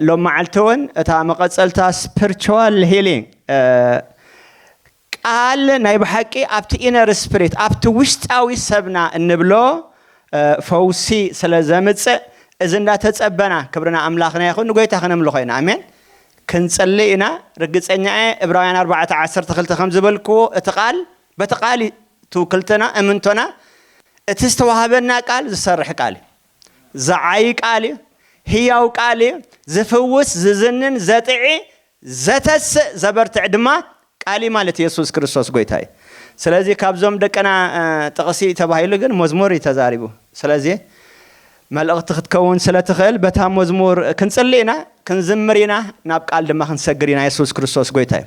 لو معلتون تا مقصلتا spiritual healing قال نايب حقي ابت inner spirit ابت وشطاوي سبنا انبلو فوسي سلازمص اذا تتصبنا كبرنا املاخنا يكون نغيتا خنملو خينا امين كنصلينا رغصنيا عبرانيان 14:12 خم زبلكو اتقال بتقالي توكلتنا امنتنا اتستوهبنا قال زسرح قال زعاي قال هياو قال زفوس ززنن زطعي زتس زبرتع دما قالي مالت يسوع ክርስቶስ ጎይታይ ስለዚህ ካብዞም ደቀና ተቀሲ ተባሂሉ ግን መዝሙር ይተዛሪቡ ስለዚህ መልእክት ክትከውን ስለተخل በታ መዝሙር ክንጽልይና ክንዝምሪና ናብ ቃል ድማ ክንሰግሪና ኢየሱስ ክርስቶስ ጎይታይ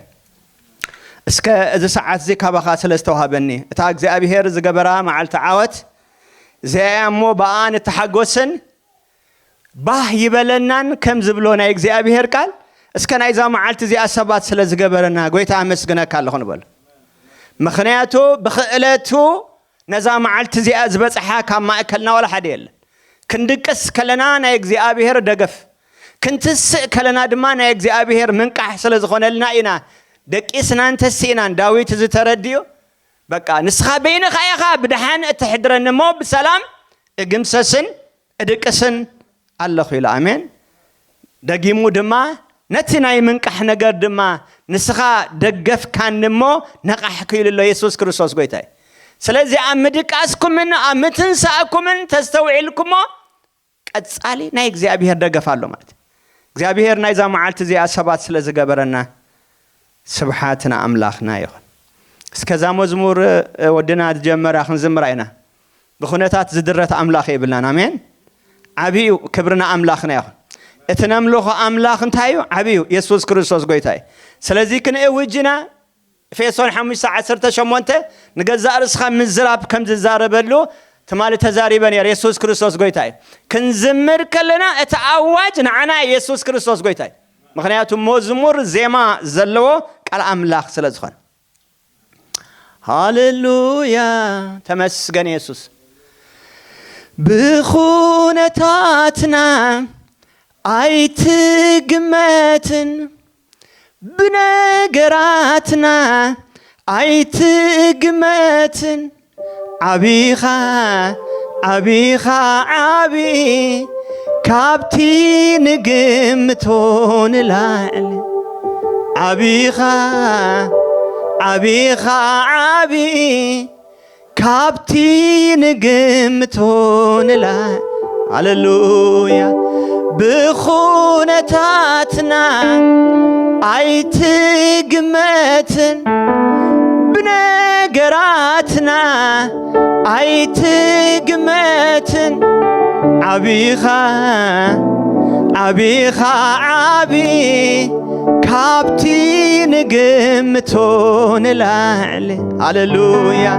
እስከ እዚ ሰዓት እዚ ካባኻ ስለስተዋሃበኒ እታ እግዚአብሔር ዝገበራ መዓልተ ዓወት ዘያሞ ባአን ተሐጎስን ባህ ይበለናን ከም ዝብሎና እግዚአብሔር ቃል እስከ ናይዛ መዓልት እዚ አሰባት ስለዝገበረና ጎይታ አመስግነካ ኣለኹ ንበል ምኽንያቱ በኽእለቱ ነዛ መዓልት እዚ ዝበጽሓ ካብ ማእከልና ወላ ሓደ የለ ክንድቅስ ከለና ናይ እግዚአብሔር ደገፍ ክንትስእ ከለና ድማ ናይ እግዚአብሔር ምንቃሕ ስለዝኾነልና ኢና ደቂስና እንተሲና ዳዊት ዝተረድዩ በቃ ንስኻ በይንኻ ኢኻ ብድሓን እትሕድረኒ ሞ ብሰላም እግምሰስን እድቅስን ኣለኹ ኢሉ አሜን ደጊሙ ድማ ነቲ ናይ ምንቃሕ ነገር ድማ ንስኻ ደገፍካን ሞ ነቃሕኩ ኢሉ ኢየሱስ ክርስቶስ ጎይታይ ስለዚ አምድቃስኩምን አምትንሳአኩምን ተስተውዒልኩሞ ቀጻሊ ናይ እግዚአብሔር ደገፍ ኣሎ ማለት እግዚአብሔር ናይዛ መዓልት እዚ አሰባት ስለዝገበረና ስብሓትና አምላኽና ይኹን እስከዛ መዝሙር ወድና ተጀመራ ክንዝምራይና በኹነታት ዝድረት አምላኽ ይብልና አሜን አብዩ ክብርና አምላኽና ይኹን እትነምልኹ አምላኽ እንታዩ አብዩ ኢየሱስ ክርስቶስ ጎይታይ ስለዚ ክንእውጅና ኤፌሶን 5:18 ንገዛ ርስኻ ምዝራብ ከም ዝዛረበሉ ተማለ ተዛሪበን ኢየሱስ ክርስቶስ ጎይታይ ክንዝምር ከለና እቲ አዋጅ ንዓና ኢየሱስ ክርስቶስ ጎይታይ ምክንያቱ መዝሙር ዜማ ዘለዎ ቃል አምላኽ ስለዝኾነ ሃሌሉያ ተመስገን ኢየሱስ ብኹነታትና አይትግመትን بنجراتنا አይትግመትን عبيخا عبيخا عبي كابتي نجمتون العل عبيخا عبيخا عبي كابتي نجمتون العل هللويا بخونتاتنا አይትግመትን بنجراتنا አይትግመትን عبيخا عبيخا عبي كابتي نجمتون العل هللويا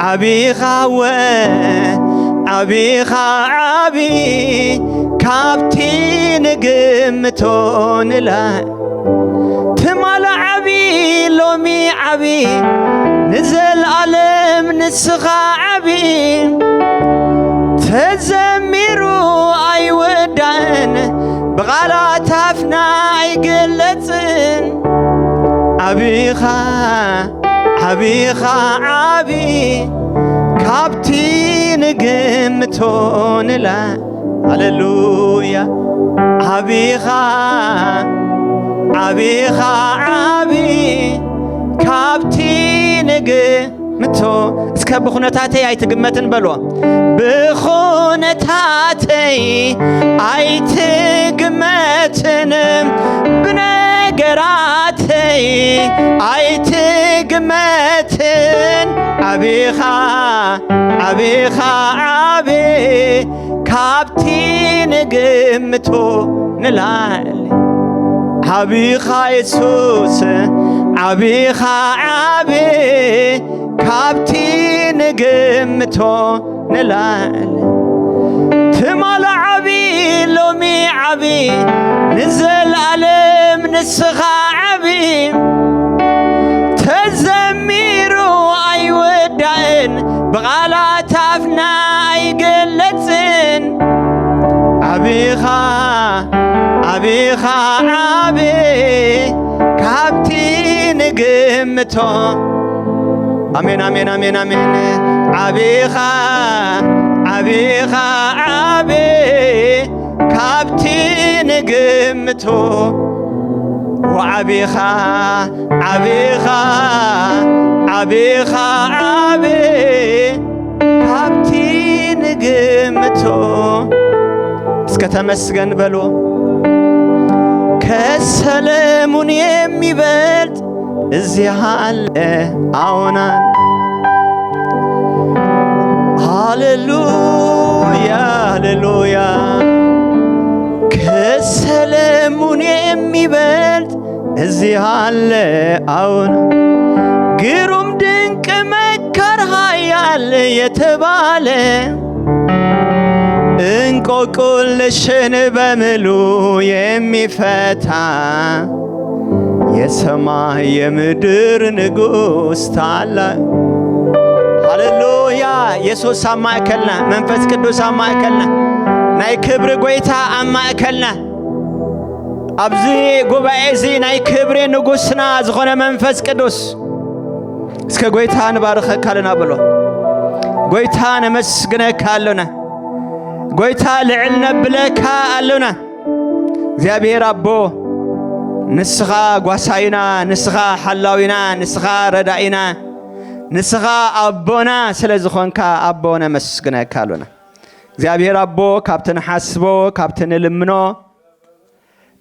عبيخا عبيخا عبي كابتي نجمتون العل تمال عبي لومي عبي نزل علم نسخة عبي تزميرو اي ودان بغالات افنا يقلتن عبيخا عبيخا عبي كابتي نجمتون لا هللويا عبيخا عبيخا عبي كابتي نجمتو اسكب بخونتاتي አይትግመትን በሎ بخونتاتي አይትግመትን بنجراتي አይትግመትን عبيخا عبيخا عبي كابتي نجمتو نلال عبيخا يسوس عبيخا عبي كابتي نجمتو نلال تمال عبي لومي عبي نزل علم نسخة عبي تزميرو اي ودعن بغالات افنا يقلتن عبيخا عبيخا عبي كابتي نقمتو آمين آمين آمين آمين عبيخا عبيخا عبي كابتي نقمتو وعبيخا عبيخا عبيخا عبي كابتي نقمتو اسكتمسجن بلو كسلمون يمي بلد ازيحال عونا هاللويا هاللويا كسلمون يمي بلد ازيحال عونا قروم دنك مكر هايال يتبالي انكو كل شن بملو يمي فتا يسمع يمدر نقوس تعالى هاللويا يسوس سما اكلنا منفس قدوس سما اكلنا ناي كبر قويتا اما اكلنا ابزي قبعيزي ناي كبر نقوسنا زغنا منفس قدوس اسكا قويتا نبارخ كالنا بلو قويتا نمسقنا كالنا قويتا لعلنا بلكا قالونا እግዚአብሔር አቦ ንስኻ ጓሳይና ንስኻ ሓላዊና ንስኻ ረዳኢና ንስኻ አቦና ስለዝኾንካ አቦና መስግነካ አሉና እግዚአብሔር አቦ ካብተን ሓስቦ ካብተን ልምኖ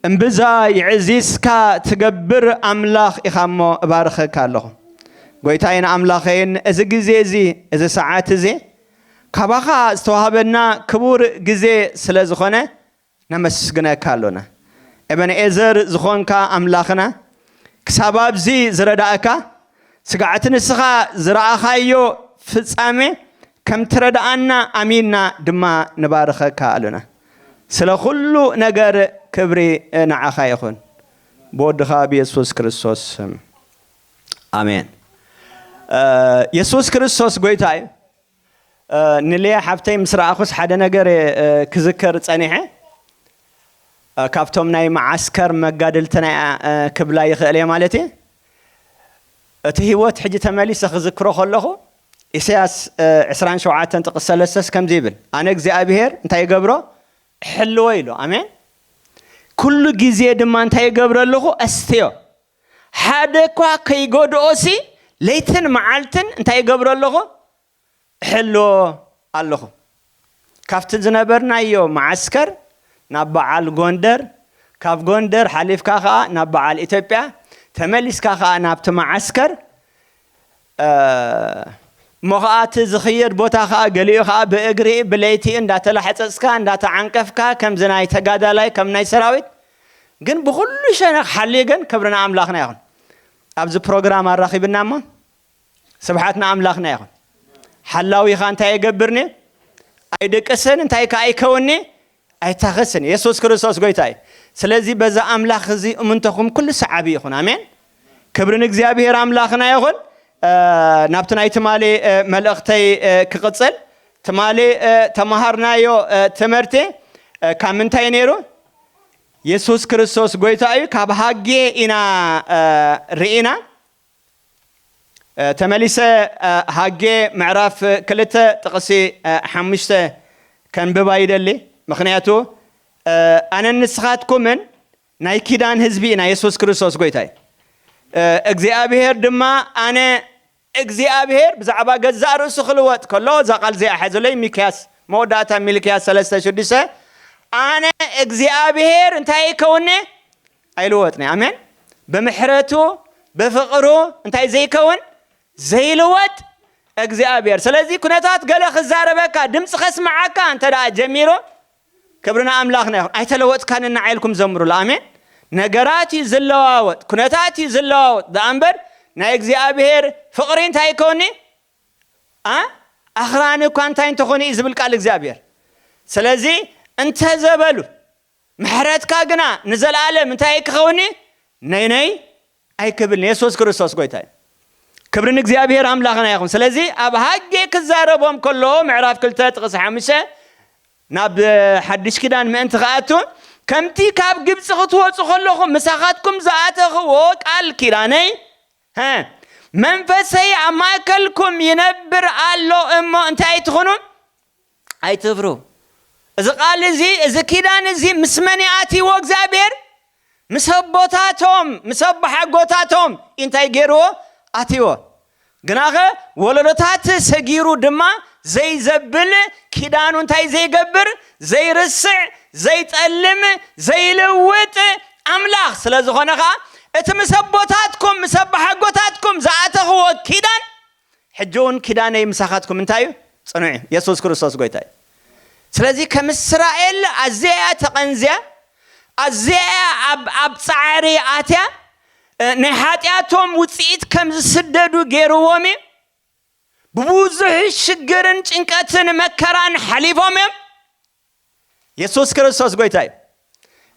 እምብዛ ይዕዚስካ ትገብር አምላኽ ኢኻሞ እባርኸካ ኣለኹ ጎይታይን አምላኸይን እዚ ግዜ እዚ እዚ ሰዓት እዚ ካባኻ ዝተዋሃበና ክቡር ግዜ ስለዝኾነ ነመስግነካ ኣለና ኤበንኤዘር ዝኾንካ አምላኽና ክሳብ ኣብዚ ዝረዳእካ ስጋዓት ንስኻ ዝረኣኻዮ ፍጻሜ ከም ትረዳእና አሚንና ድማ ንባርኸካ ኣለና ስለ ኩሉ ነገር ክብሪ ንዓኻ ይኹን ብወድኻ ብኢየሱስ ክርስቶስ አሜን ኢየሱስ ክርስቶስ ጎይታ እዩ ንልያ ሓብተይ ምስ ረኣኹስ ሓደ ነገር ክዝከር ፀኒሐ ካብቶም ናይ ማዓስከር መጋደልትና ክብላ ይኽእል እየ ማለት እየ እቲ ህይወት ሕጂ ተመሊሰ ክዝክሮ ከለኹ ኢሳያስ 27 ጥቅስ 3 ከምዚ ይብል ኣነ እግዚአብሔር እንታይ ይገብሮ ሕልዎ ኢሉ አሜን ኩሉ ግዜ ድማ እንታይ ይገብሮ ኣለኹ ኣስትዮ ሓደ እኳ ከይጎድኦሲ ለይትን መዓልትን እንታይ ይገብሮ ኣለኹ ሕልዎ ኣለኹ ካብቲ ዝነበርናዮ ማዓስከር ናብ በዓል ጎንደር ካብ ጎንደር ሓሊፍካ ከዓ ናብ በዓል ኢትዮጵያ ተመሊስካ ከዓ ናብቲ ማዓስከር ሞኻት ዝኽየድ ቦታ ከዓ ገሊኡ ከዓ ብእግሪ ብለይቲ እንዳተላሕፀፅካ እንዳተዓንቀፍካ ከም ዝናይ ተጋዳላይ ከም ናይ ሰራዊት ግን ብኩሉ ሸነኽ ሓሊገን ክብርና አምላኽና ይኹን ኣብዚ ፕሮግራም አራኺብና እሞ ስብሓትና አምላኽና ይኹን ሓላዊኻ እንታይ ይገብርኒ ኣይደቅስን እንታይ ከዓ ኣይከውኒ ኣይታኸስን ኢየሱስ ክርስቶስ ጎይታ እዩ ስለዚ በዛ አምላኽ እዚ እምንተኹም ኩሉ ሰዓቢ ይኹን አሜን ክብርን እግዚአብሔር አምላኽና ይኹን ናብቲ ናይ ትማሌ መልእኽተይ ክቕፅል ትማሌ ተማሃርናዮ ትምህርቲ ካብ ምንታይ ነይሩ ኢየሱስ ክርስቶስ ጎይታ እዩ ካብ ሃጌ ኢና ርኢና ተመሊሰ ሃጌ ምዕራፍ 2 ጥቕሲ 5 ከንብባ ይደሊ ምክንያቱ ኣነ ንስኻትኩምን ናይ ኪዳን ህዝቢ ኢና ኢየሱስ ክርስቶስ ጎይታ እዩ እግዚአብሔር ድማ ኣነ እግዚአብሔር ብዛዕባ ገዛእ ርእሱ ክልወጥ ከሎ እዛ ቃል እዚኣ ሓዘለይ ሚክያስ መወዳእታ ሚልክያስ 3:6 ኣነ እግዚአብሔር እንታይ ይከውኒ ኣይልወጥኒ አሜን ብምሕረቱ በፍቅሩ እንታይ ዘይከውን ዘይልወጥ እግዚአብሔር ስለዚ ኩነታት ገለ ክዛረበካ ድምጽ ከስማዓካ እንተ ዳ ጀሚሮ ክብርና አምላኽና ይኹን ኣይተለወጥካንና ዓይልኩም ዘምሩላ አሜን ነገራት ይዝለዋወጥ ኩነታት ይዝለዋወጥ ዳንበር ናይ እግዚአብሔር ፍቅሪ እንታይ ይከውኒ ኣኽራን እኳ እንታይ እንትኾኒ ዝብል ቃል እግዚአብሔር ስለዚ እንተ ዘበሉ ምሕረትካ ግና ንዘላለም እንታይ ክኸውኒ ነይ ኣይክብልኒ ኢየሱስ ክርስቶስ ጎይታ እዩ ክብርን እግዚአብሔር አምላኽና ይኹን ስለዚ ኣብ ሃጌ ክዛረቦም ከሎ ምዕራፍ 2 ጥቅስ 5 ናብ ሓድሽ ኪዳን ምእንቲ ከኣቱ كمتي كاب جبس خطوة خلهم مساخاتكم زعاتهم وقال كيراني ها منفسي عماكلكم ينبر الله إما أنت أيتخونون أيتفرو إذا قال زي إذا كيران زي مسمني آتي وقزابير مسبوتاتهم مسبح حقوتاتهم أنت يجرو آتيو جناغه ولدتات سجيرو دما زي زبل كيدانو انتاي زي قبر زي رسع زي تألم زي لوت أملاخ سلازخونها اتمسبوتاتكم مسبح حقوتاتكم زعاته كيدان حجون كيداني مساخاتكم انتايو صنعي يسوس كريستوس قويتاي سلازي كم إسرائيل أزياء تقنزيا أزياء عب صعري آتيا نحاتياتهم وصيت كم سددوا غيروهم بوزح شجرن ጭንቀትን መከራን حليفهم يسوس كريستوس قويتاي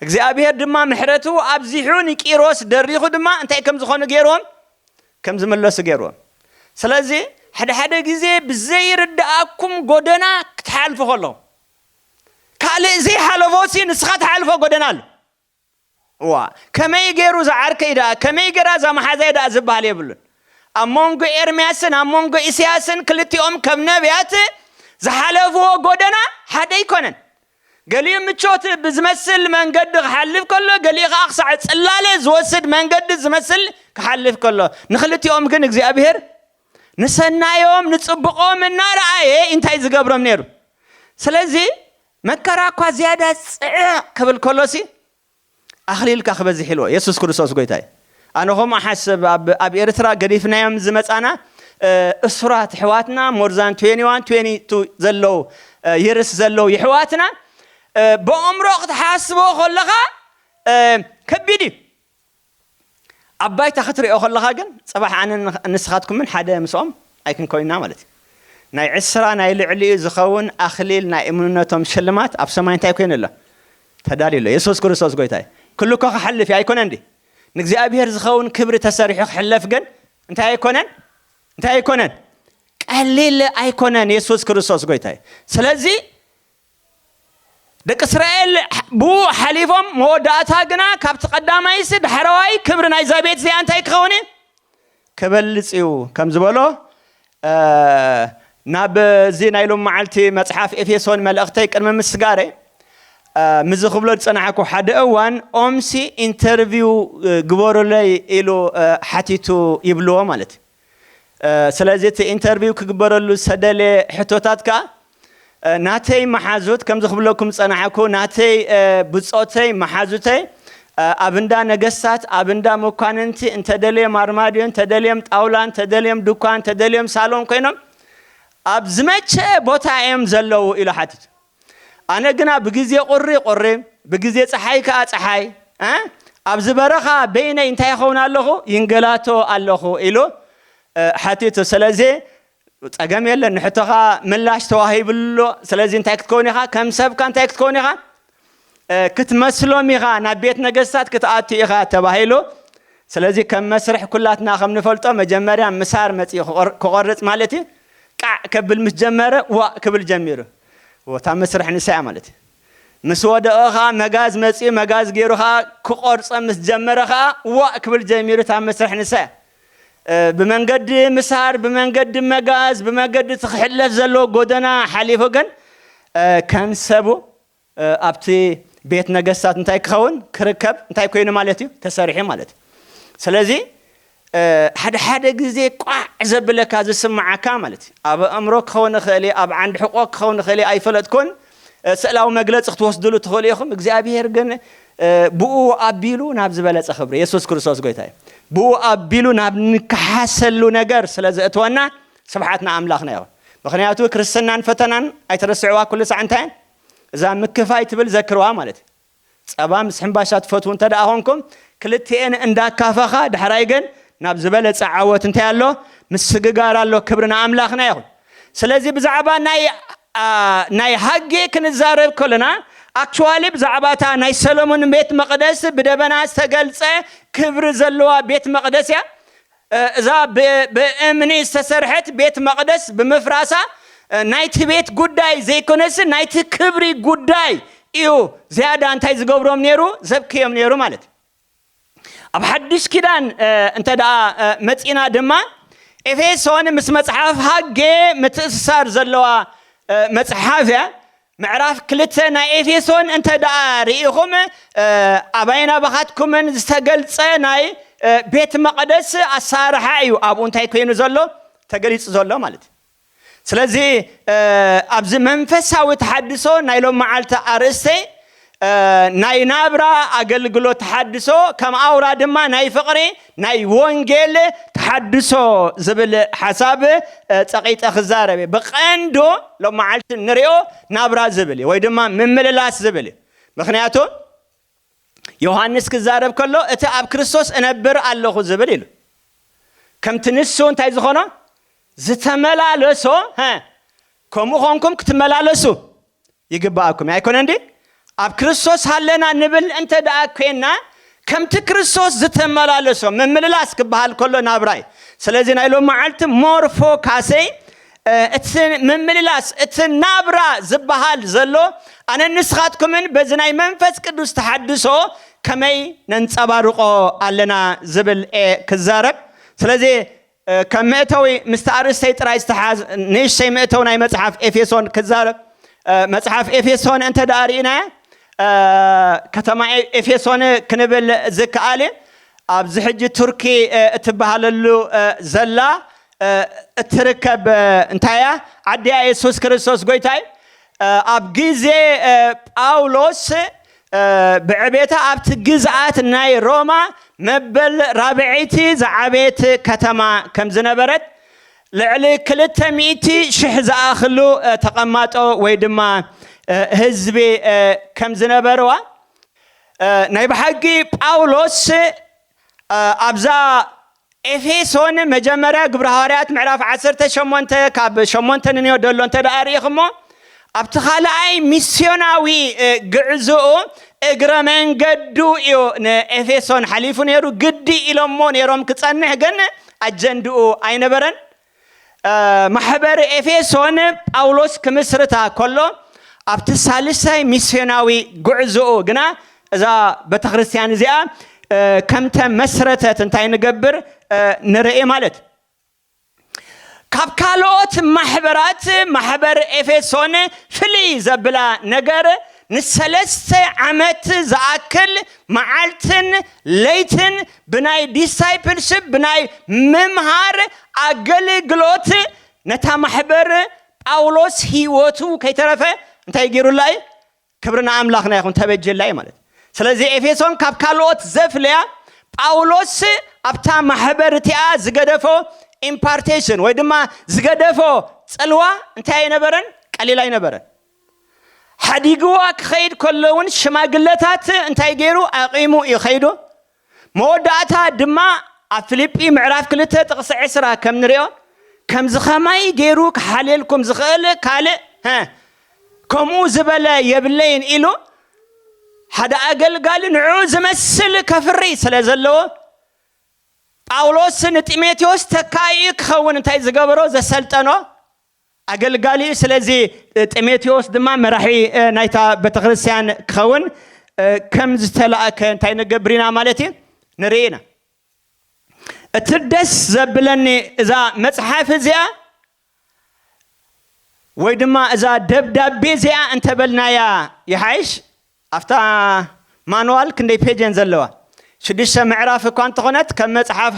እግዚአብሔር ድማ ምሕረቱ አብዚሑን ቂሮስ ደሪኹ ድማ እንታይ ከም ዝኾነ ገይሮም ከም ዝመለሱ ገይሮም ስለዚህ ሓደ ጊዜ ብዘይርዳአኩም ጎደና ክትሓልፉ ከሎ ካልእ ዘይሓለፎሲ ንስኻ ትሓልፎ ጎደናል وا كما يجرو زعرك إذا كما يجرا زم حزايد أزبال يبلون أمونغو إرمياسن أمونغو إسياسن كلتيهم كم نبيات زحلفوا قدنا حدا يكونن قليل متشوت بزمسل من قد حلف كله قليل أقصى سلالة زوسد من قد زمسل كحلف كله نخلتيهم كنك زي أبهر نسنا يوم نتصبقهم النار أنت عايز قبرهم نيرو سلازي مكرا كوزيادة قبل كلوسي أخليل كخبز حلوة يسوس كريستوس قويتاي أنا هم أحسب أبي إرترا قريفنا يوم زمت أنا أسرات حواتنا مرزان 22 زلوا يرس زلوا يحواتنا بأمر وقت حاسبوا خلقها كبيدي أباي تخطري أخلقها جن صباح أنا نسخاتكم من حدا مسوم أيكن كوينا مالتي ناي عسرا ناي العلي زخون أخليل ناي إمنونتهم شلمات أبسمين تايكين الله تداري له يسوس كريستوس قويتاي كلكم حلف يكون عندي نجزي أبير زخون كبر تسريح حلف جن أنت هيكونن قليل أيكونن يسوس كريستوس قويتاي سلازي دك إسرائيل بو حليفهم موداتها جنا كابت قدام يسد حرواي كبرنا إذا بيت زي أنت هيكوني كبلسيو كم زبالو ناب زين أيلهم معلتي مصحف إفيسون ملأختي كرم مسجاري مزخبلت صنعكو حدا أوان أمسي انترفيو قبورو لي إلو حتيتو يبلوه مالت سلازيت انترفيو كقبورو لو سدالي حتوتاتك ناتي محازوت كم زخبلوكم صنعكو ناتي بصوتي محازوتي أبندا نجسات أبندا مكاننتي انت دليم أرماديون تدليم طاولان تدليم دكان تدليم صالون كينم أبزمتش بوتايم زلو إلى حتيت أنا جنا بجزء قري بجزء صحي كأصحي أبز برخا بين إنتهى خونا الله ينقلاتو الله إلو حتى سلازي أجمع لنا نحطها ملاش تواهي بالله سلازي إنتهى تكونيها كم سب كان إنتهى تكونيها كتمثلوا ميها نبيت نجسات كتأتيها تواهيلو سلازي كم مسرح كلاتنا خم نفلتو مجمرة مسار متي كقرط مالتي كبل متجمرة وكبل جميرة وتام مسرح نساء مالتي مسودة أخا مجاز مسي مجاز غيرها كقرص متجمرها وكبل جميرة تام مسرح نساء بمنقد مسار بمنقد مجاز بمنقد تخلف زلو قدنا حليفه جن كان سبو أبتي بيت نجسات نتاي كون كركب نتاي كوينه مالتي تسريحي مالتي سلازي حدا جزء قاع زبلك هذا السمع كاملتي أب أمرك خون خالي أب عند حقوق خون خالي أي فلت كون سألوا مجلس اختوصدلوا تخليهم إجزابي هرجن بو أبيلو نابز بلاد خبر يسوس كريستوس قويتاي بو أبيلو ناب نكحسلو نجار سلازي أتوانا سبحتنا أملاخنا يا بخنياتو كريستنا فتنان أي ترسعوا كل ساعتين إذا مكفاي تبل ذكروا مالتي أبام سحنباشات فتون تداهونكم كلتين عند كافخا دحرايجن نابز بلد سعوات انتهى له مسجقار له كبرنا أملاخنا ياخد سلازي بزعبا ناي حقي كنزارب كلنا actually بزعباتا ناي سلمون بيت مقدس بدبنا استقلص كبر زلوا بيت مقدس يا إذا بأمني استسرحت بيت مقدس بمفراسة نايت بيت قداي زي كنس نايت كبري قداي إيو زيادة أنتي زقبرهم نيرو زبكيهم نيرو مالت أب حدش كدان أنت دا متينا دما إفيسون مس مصحف هاجي متأثر زلوا مصحفة معرف كلتنا إفيسون أنت دا ريهم أبينا بخاتكم من استقلت ناي بيت مقدس أصارحة أيو أبو أنتي كينو زلوا تقليص زلوا مالت سلازي أبز منفسها وتحدثو نايلو معالتا أرستي ناي نابرا أقلقلو تحدثو كم أورا دما ناي فقري ناي وانجيل تحدثو زبل حساب تقيت أخزاربي بقاندو لو معالتا نريو نابرا زبلي ويدما ممللاس زبلي مخنياتو يوحنس كزارب كله اتا أب كريستوس انبر اللهو زبلي كم تنسو انتاي زخونا زتملالسو ها كم خونكم كتملالسو يقباكم يكون عندي أب كريستوس هلنا نبل أنت داكينا كم تكريستوس زتملالسو من مللاس كبهال كله نابراي سلازي نايلو معلت مورفو كاسي من مللاس نابرا زبهال زلو أنا نسخاتكم من بزناي منفس كدوس تحدثو كمي ننصبارقو علنا زبل كزارب سلازي كمئتوي مستعرس سيطرا يستحاز نيش شي مئتو ناي مصحف إفيسون كزارب مصحف إفيسون أنت دارينا كتما إفيسون كنبل زكالي أبز حج تركي تبهاللو زلا تركب انتايا عدي يسوس كريستوس قويتاي أبجيزي باولوس بعبيتا أبتجزعات ناي روما مبل رابعيتي زعبيت كتما كم زنبرت لعلي كلتا ميتي شحز آخلو تقماتو ويدما هزبي كم زنبروا نايب حقي باولوس أبزا إفيسون مجمرة قبرهارات معرف عسرت شمونتا كاب شمونتا نيو دولون تداريخمو أبتخالعي ميسيوناوي قعزو إقرا من قدو إيو إفيسون حليفو نيرو قدي إلومو نيروم كتصنح قن أجندو أين برن محبر إفيسون باولوس كمسرتا كله أبتسالسي ميسيوناوي قعزو قنا إذا بتخريستيان زيا كمتا مسرتا تنتاي نقبر نرئي مالت كابكالوت محبرات محبر إفيسون فلي زبلا نقر نسلست عمت زاكل معلتن ليتن بناي ديسايبلشيب بناي ممهار أقل قلوت نتا محبر باولوس هيوتو كي ترفه انت يقيروا الله كبرنا أملاخنا يخون تبجي الله مالت سلازي إفيسون كابكالوت زفليا باولوس أبتا محبر تيا زقدفو impartation ويدما زقدفو تسألوا انتهي نبرن قليل اي نبرن حديقوا خيد كلون شماقلتات انتهي جيرو اقيموا يخيدو موداتا دما افليبي معراف كلتا تقص عسرا كم نريو كم زخماي جيرو كحاليلكم زخيل كالي ها كمو زبلا يبلين إلو حدا أقل قال نعوز مسل كفري سلازلو باولوس نتيميتيوس تكايك خون انتاي زقبرو زسلطنو أقل قالي سلازي تيميتيوس دما مراحي نايتا بتخريسيان خون كم زتلاك انتاي نقبرينا مالتي نرينا تدس زبلني إذا مصحف زيا ويدما إذا دبدبي زيا انت بلنا يحيش أفتا مانوال كندي بيجين زلوا شديش معراف كون تخونت كم مصحف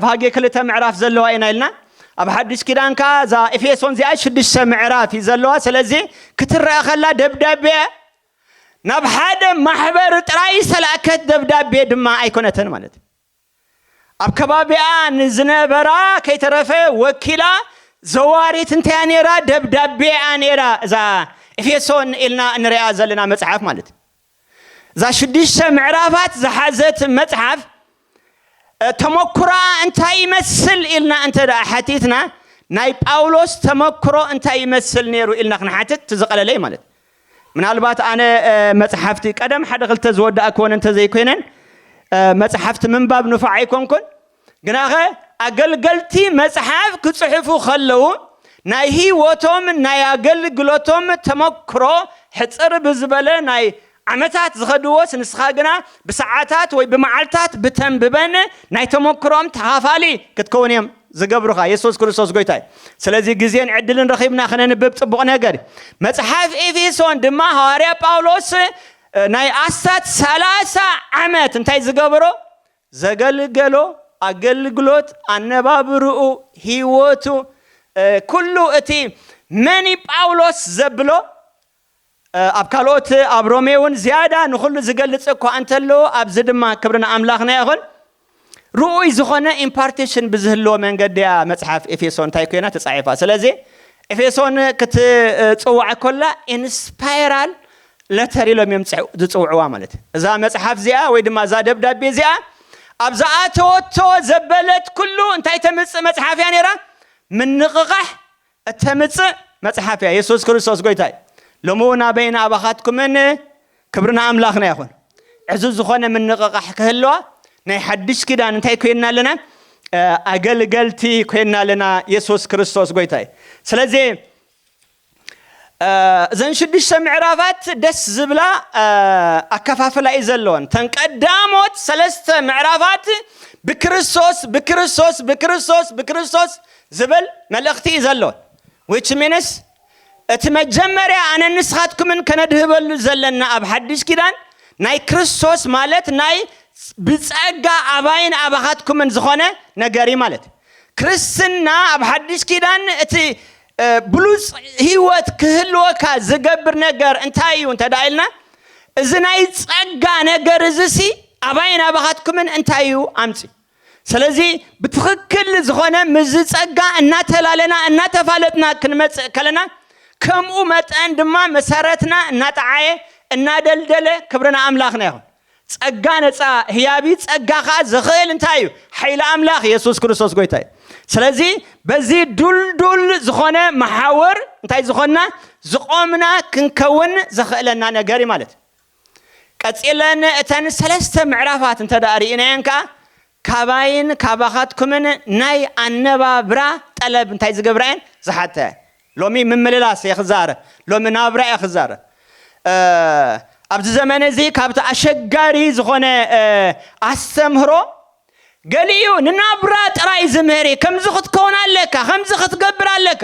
هاجي كلتا معراف زلوا اينا لنا اب حدش كيدان كا ذا افيسون زي شديش معراف يزلوا سلازي كتر اخلا دبدبي ناب حدا محبر طراي سلاكت دبدبي دما ايكونتن مالت اب كبابيا نزنبرا كيترفه وكيلا زواريت انتانيرا دبدبي انيرا ذا افيسون إلنا نريا زلنا مصحف مالت ذا شديش معرافات زحازت مصحف تمكرا انت يمثل إلنا انت حتيتنا ناي باولوس تمكرا انت يمثل نيرو إلنا خنحتت تزقل لي مالت من البات انا مصحفتي قدم حدا قلت زود اكون انت زي كوينن مصحفت من باب نفع يكونكن غناغه اقلقلتي مصحف كصحفو خلو ناي هيوتهم ناي اقلقلتهم تمكرو حصر بزبله ناي عمتات زخدوس نسخاغنا بساعات ወይ بمعالتات بتنببن ناي تمكرهم تخافالي كتكونيم زغبرخا يسوع ክርስቶስ ጎይታይ ስለዚህ ጊዜን ዕድልን ረኺብና خننبብ ጽቡቕ ነገር መጽሐፍ ኤፌሶን ድማ ሐዋርያ ጳውሎስ ናይ አሳት 30 ዓመት እንታይ ዝገብሮ ዘገልገሎ አገልግሎት አነባብሩኡ ህይወቱ ኩሉ እቲ መኒ ጳውሎስ ዘብሎ አብካሎት አብሮሜውን ዚያዳ ንኹሉ ዝገልጽ እኮ አንተሎ አብዝ ድማ ክብርና አምላኽና ይኹን ሩኡይ ዝኾነ ኢምፓርቴሽን ብዝህሎ መንገድያ መጽሐፍ ኤፌሶን እንታይ ኮይና ተጻሒፋ ስለዚ ኤፌሶን ክትጽውዕ ኮላ ኢንስፓይራል ለተር ኢሎም የምጽዑ ዝጽውዕዋ ማለት እዛ መጽሐፍ ዚኣ ወይ ድማ ዛ ደብዳቤ ዚኣ ኣብዛ ኣተወቶ ዘበለት ኩሉ እንታይ ተምጽእ መጽሓፍያ ነራ ምንቕቓሕ እተምጽእ መጽሓፍያ ኢየሱስ ክርስቶስ ጎይታይ ለሞና በይና አባኻትኩምን ክብርና አምላኽና ይኹን ዕዙዝ ዝኾነ ምንቕቓሕ ክህልዋ ናይ ሓድሽ ኪዳን እንታይ ኮይና ለና አገልገልቲ ኮይና ለና ኢየሱስ ክርስቶስ ጎይታይ ስለዚ ዘን ሽድሽተ ምዕራፋት ደስ ዝብላ አከፋፈላ ይዘለውን ተንቀዳሞት ሰለስተ ምዕራፋት በክርስቶስ ዝብል መልእኽቲ ይዘለውን which means እቲ መጀመሪያ አነ ንስኻትኩምን ከነድህበሉ ዘለና ኣብ ሓድሽ ኪዳን ናይ ክርስቶስ ማለት ናይ ብጸጋ አባይን አባኻትኩምን ዝኾነ ነገሪ ማለት ክርስትና ኣብ ሓድሽ ኪዳን እቲ ብሉጽ ህይወት ክህልወካ ዝገብር ነገር እንታይ እዩ እንተዳይልና እዚ ናይ ጸጋ ነገር እዚሲ አባይን አባኻትኩምን እንታይ እዩ አምጪ ስለዚ ብትኽክል ዝኾነ ምዝ ጸጋ እናተላለና እናተፋለጥና ክንመጽእ ከለና ከምኡ መጠን ድማ መሰረትና እናጣዓየ እናደልደለ ክብርና አምላኽና ይኹን ጸጋ ነፃ ህያቢ ጸጋኻ ዝኽእል እንታይ እዩ ኃይለ አምላኽ ኢየሱስ ክርስቶስ ጎይታይ ስለዚ በዚ ዱልዱል ዝኾነ መሓወር እንታይ ዝኾና ዝቆምና ክንከውን ዝኽእለና ነገር ማለት ቀጽለን እተን ሰለስተ ምዕራፋት እንተዳሪእናንካ ካባይን ካባኻትኩምን ናይ አነባብራ ጠለብ እንታይ ዝገብራን ዝሓተ ሎሚ ምምልላስ ይኽዛረ ሎሚ ናብራ ይኽዛረ ኣብዚ ዘመን እዚ ካብቲ አሸጋሪ ዝኾነ አስተምህሮ ገሊኡ ንናብራ ጥራይ ዝምህሪ ከምዚ ክትከውን ኣለካ ከምዚ ክትገብር ኣለካ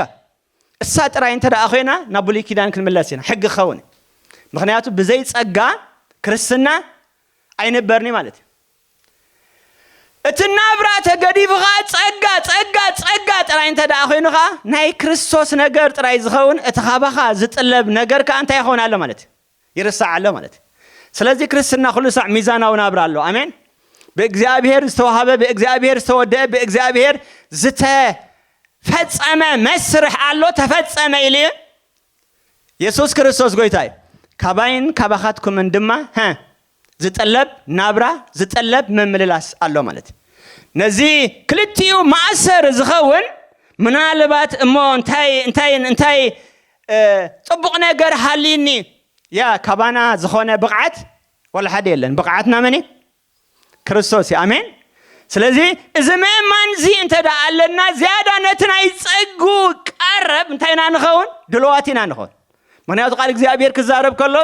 እሳ ጥራይ እንተዳ ኮይና ናብ ብሉይ ኪዳን ክንምለስ ኢና ሕጊ ኸውን ምክንያቱ ብዘይ ጸጋ ክርስትና ኣይነበርኒ ማለት እቲ ናብራ ተገዲፍኻ ጸጋ ጥራይ እንተዳ ኮይኑኻ ናይ ክርስቶስ ነገር ጥራይ ዝኸውን እቲ ኻባኻ ዝጥለብ ነገር ከ እንታይ ይኸውን ኣሎ ማለት ይርሳዕ ኣሎ ማለት ስለዚ ክርስትና ኩሉ ሰዕ ሚዛናው ናብራ ኣሎ አሜን በእግዚአብሔር ዝተዋሃበ በእግዚአብሔር ዝተወደአ በእግዚአብሔር ዝተፈጸመ መስርሕ ኣሎ ተፈጸመ ኢሉ ኢየሱስ ክርስቶስ ጎይታይ ካባይን ካባኻትኩምን ድማ ዝጠለብ ናብራ ዝጠለብ መምልላስ ኣሎ ማለት ነዚ ክልቲኡ ማእሰር ዝኸውን ምናልባት እሞ እንታይ ጽቡቕ ነገር ሃሊኒ ያ ካባና ዝኾነ ብቕዓት ወላ ሓደ የለን ብቕዓትና መኒ ክርስቶስ አሜን ስለዚ እዚ መማንዚ እንተዳ ኣለና ዝያዳ ነትናይ ጸጉ ቀረብ እንታይና ንኸውን ድልዋቲና ንኸውን ምክንያቱ ቃል እግዚአብሔር ክዛረብ ከሎ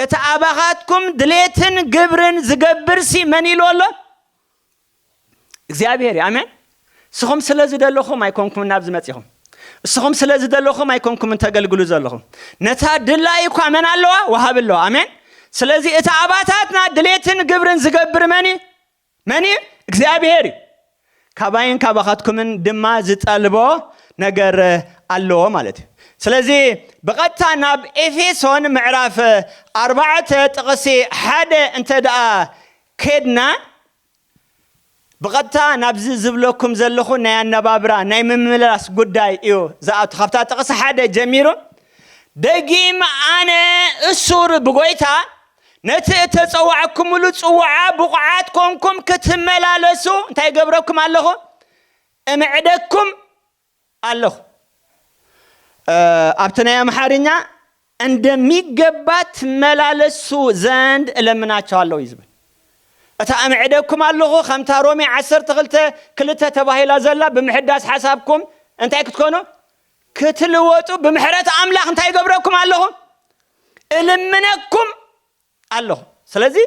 እቲ አባኻትኩም ድሌትን ግብርን ዝገብርሲ መን ኢልዎ እግዚአብሔር አሜን እስኹም ስለዚ ደለኹም ኣይኮንኩም ናብ ዝመጽኹም እስኹም ስለዚ ደለኹም ኣይኮንኩም ተገልግሉ ዘለኹም ነታ ድላይ እኳ መን ኣለዋ ወሃብ ኣለዋ አሜን ስለዚ እቲ አባታትና ድሌትን ግብርን ዝገብር መኒ እግዚአብሔር ካባይን ካባኻትኩምን ድማ ዝጠልቦ ነገር ኣለዎ ማለት ስለዚ በቀጥታ ናብ ኤፌሶን ምዕራፍ 4 ጥቕሲ 1 እንተዳ ከድና በቀጥታ ናብዚ ዝብለኩም ዘለኹ ናይ አነባብራ ናይ ምምልላስ ጉዳይ እዩ ዝኣቱ ካብታ ጥቕሲ 1 ጀሚሩ ደጊም ኣነ እሱር ብጎይታ ነቲ ተጸዋዕኩምሉ ጽዋዓ ብቑዓት ኮንኩም ክትመላለሱ እንታይ ገብረኩም ኣለኹ እምዕደኩም ኣለኹ ኣብተናይ አምሓርኛ እንደሚገባ ትመላለሱ ዘንድ እለምናቸዋለሁ ይዝብል እታ እምዕደኩም ኣለኹ ከምታ ሮሜ 12:2 ተባሂላ ዘላ ብምሕዳስ ሓሳብኩም እንታይ ክትኮኑ ክትልወጡ ብምሕረት አምላኽ እንታይ ገብረኩም ኣለኹ እልምነኩም አለሁ ስለዚህ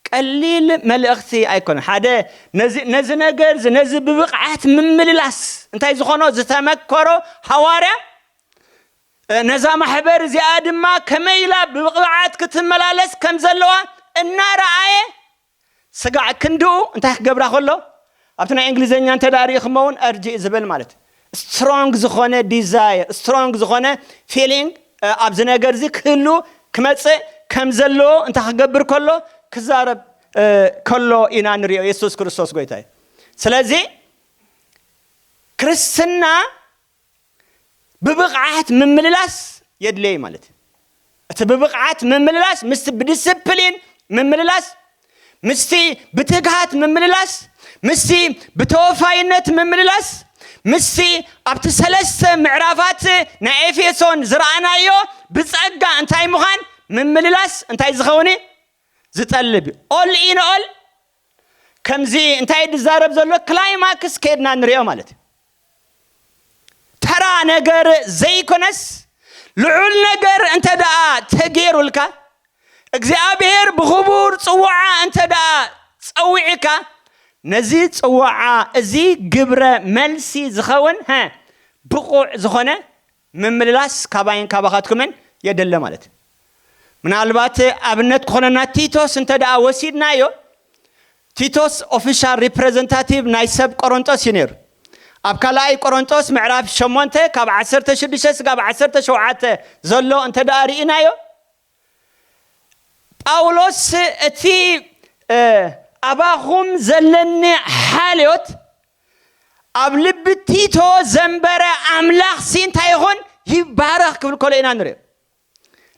ቀሊል መልእክቲ አይኮን ሓደ ነዚ ነገር ነዚ ብብቅዓት ምምልላስ እንታይ ዝኾኖ ዝተመከሮ ሐዋርያ ነዛ ማሕበር እዚኣ ድማ ከመይላ ብብቅዓት ክትመላለስ ከም ዘለዋ እናረአየ ስጋዕ ክንድኡ እንታይ ክገብራ ከሎ ኣብቲ ናይ እንግሊዘኛ ተዳሪኽመውን urge ዝብል ማለት strong ዝኾነ desire strong ዝኾነ feeling ኣብዚ ነገር እዚ ክህሉ ክመጽእ ከም ዘለዎ እንታይ ክገብር ከሎ ክዛረብ ከሎ ኢና ንሪኦ ኢየሱስ ክርስቶስ ጎይታ ስለዚህ ክርስትና ብብቅዓት ምምልላስ የድለይ ማለት እቲ ብብቅዓት ምምልላስ ምስቲ ብዲስፕሊን ምምልላስ ምስቲ ብትግሃት ምምልላስ ምስቲ ብተወፋይነት ምምልላስ ምስቲ ኣብቲ ሰለስተ ምዕራፋት ናይ ኤፌሶን ዝረአናዮ ብጸጋ እንታይ ምዃን ምምልላስ እንታይ ዝኸውን ዝጠልብ all in all ከምዚ እንታይ ድዛረብ ዘሎ ክላይማክስ ከድና ንሪኦ ማለት ተራ ነገር ዘይኮነስ ልዑል ነገር እንተ ደኣ ተገይሩልካ እግዚአብሔር ብኽቡር ጽዋዓ እንተ ደኣ ጸዊዕካ ነዚ ጽዋዓ እዚ ግብረ መልሲ ዝኸውን ብቑዕ ዝኾነ ምምልላስ ካባይን ካባኻትኩምን የደለ ማለት ምናልባት ኣብነት ኮነና ቲቶስ እንተ ደኣ ወሲድናዮ ቲቶስ ኦፊሻል ሪፕሬዘንታቲቭ ናይ ሰብ ቆሮንጦስ ይነሩ ኣብ ካልኣይ ቆሮንጦስ ምዕራፍ 8 ካብ 16 እስካብ 17 ዘሎ እንተ ደኣ ርኢናዮ ጳውሎስ እቲ ኣባኹም ዘለኒ ሓልዮት ኣብ ልቢ ቲቶ ዘንበረ ኣምላኽ እንታይ ይኹን ይባረኽ ክብል ከሎ ኢና ንሪኦ